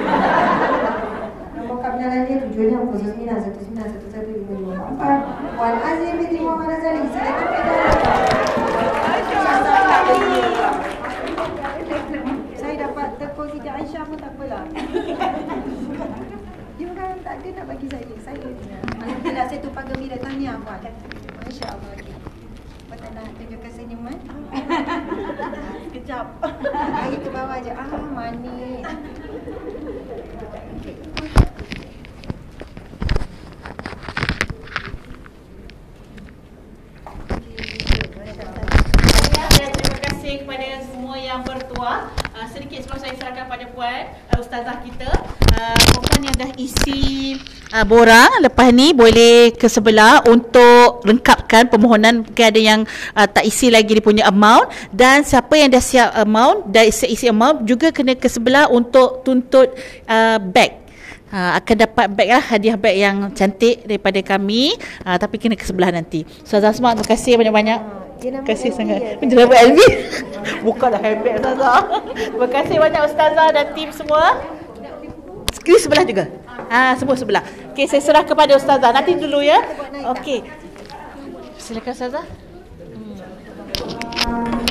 Nombor kad pengenalan dia 7619111554. Puan Azim binti Muhammad Azali. Silakan saya dapat tepung Siti Aisyah pun tak apalah. Dia orang tak ada nak bagi saya. Alhamdulillah saya tumpah gembira tahniah Puan. Masya-Allah. Puan tak nak tunjukkan senyuman? Kejap. Lagi ke bawah je. Manis. terima kasih kepada semua yang bertuah. Sedikit sebelum saya serahkan pada Puan, Ustazah kita, Puan yang dah isi borang, lepas ni boleh ke sebelah untuk lengkapkan permohonan. Mungkin ada yang tak isi lagi dia punya amount, dan siapa yang dah siap amount, dah isi amount juga kena ke sebelah untuk tuntut beg. Akan dapat beg lah, hadiah beg yang cantik daripada kami, tapi kena ke sebelah nanti. Ustazah Asma, terima kasih banyak-banyak. Terima kasih sangat. Nama Elvi. Bukanlah handbag Ustazah. Terima kasih banyak Ustazah dan tim semua. Skrin sebelah juga. Semua sebelah. Okey, saya serah kepada Ustazah. Nanti dulu ya. Okey. Silakan Ustazah.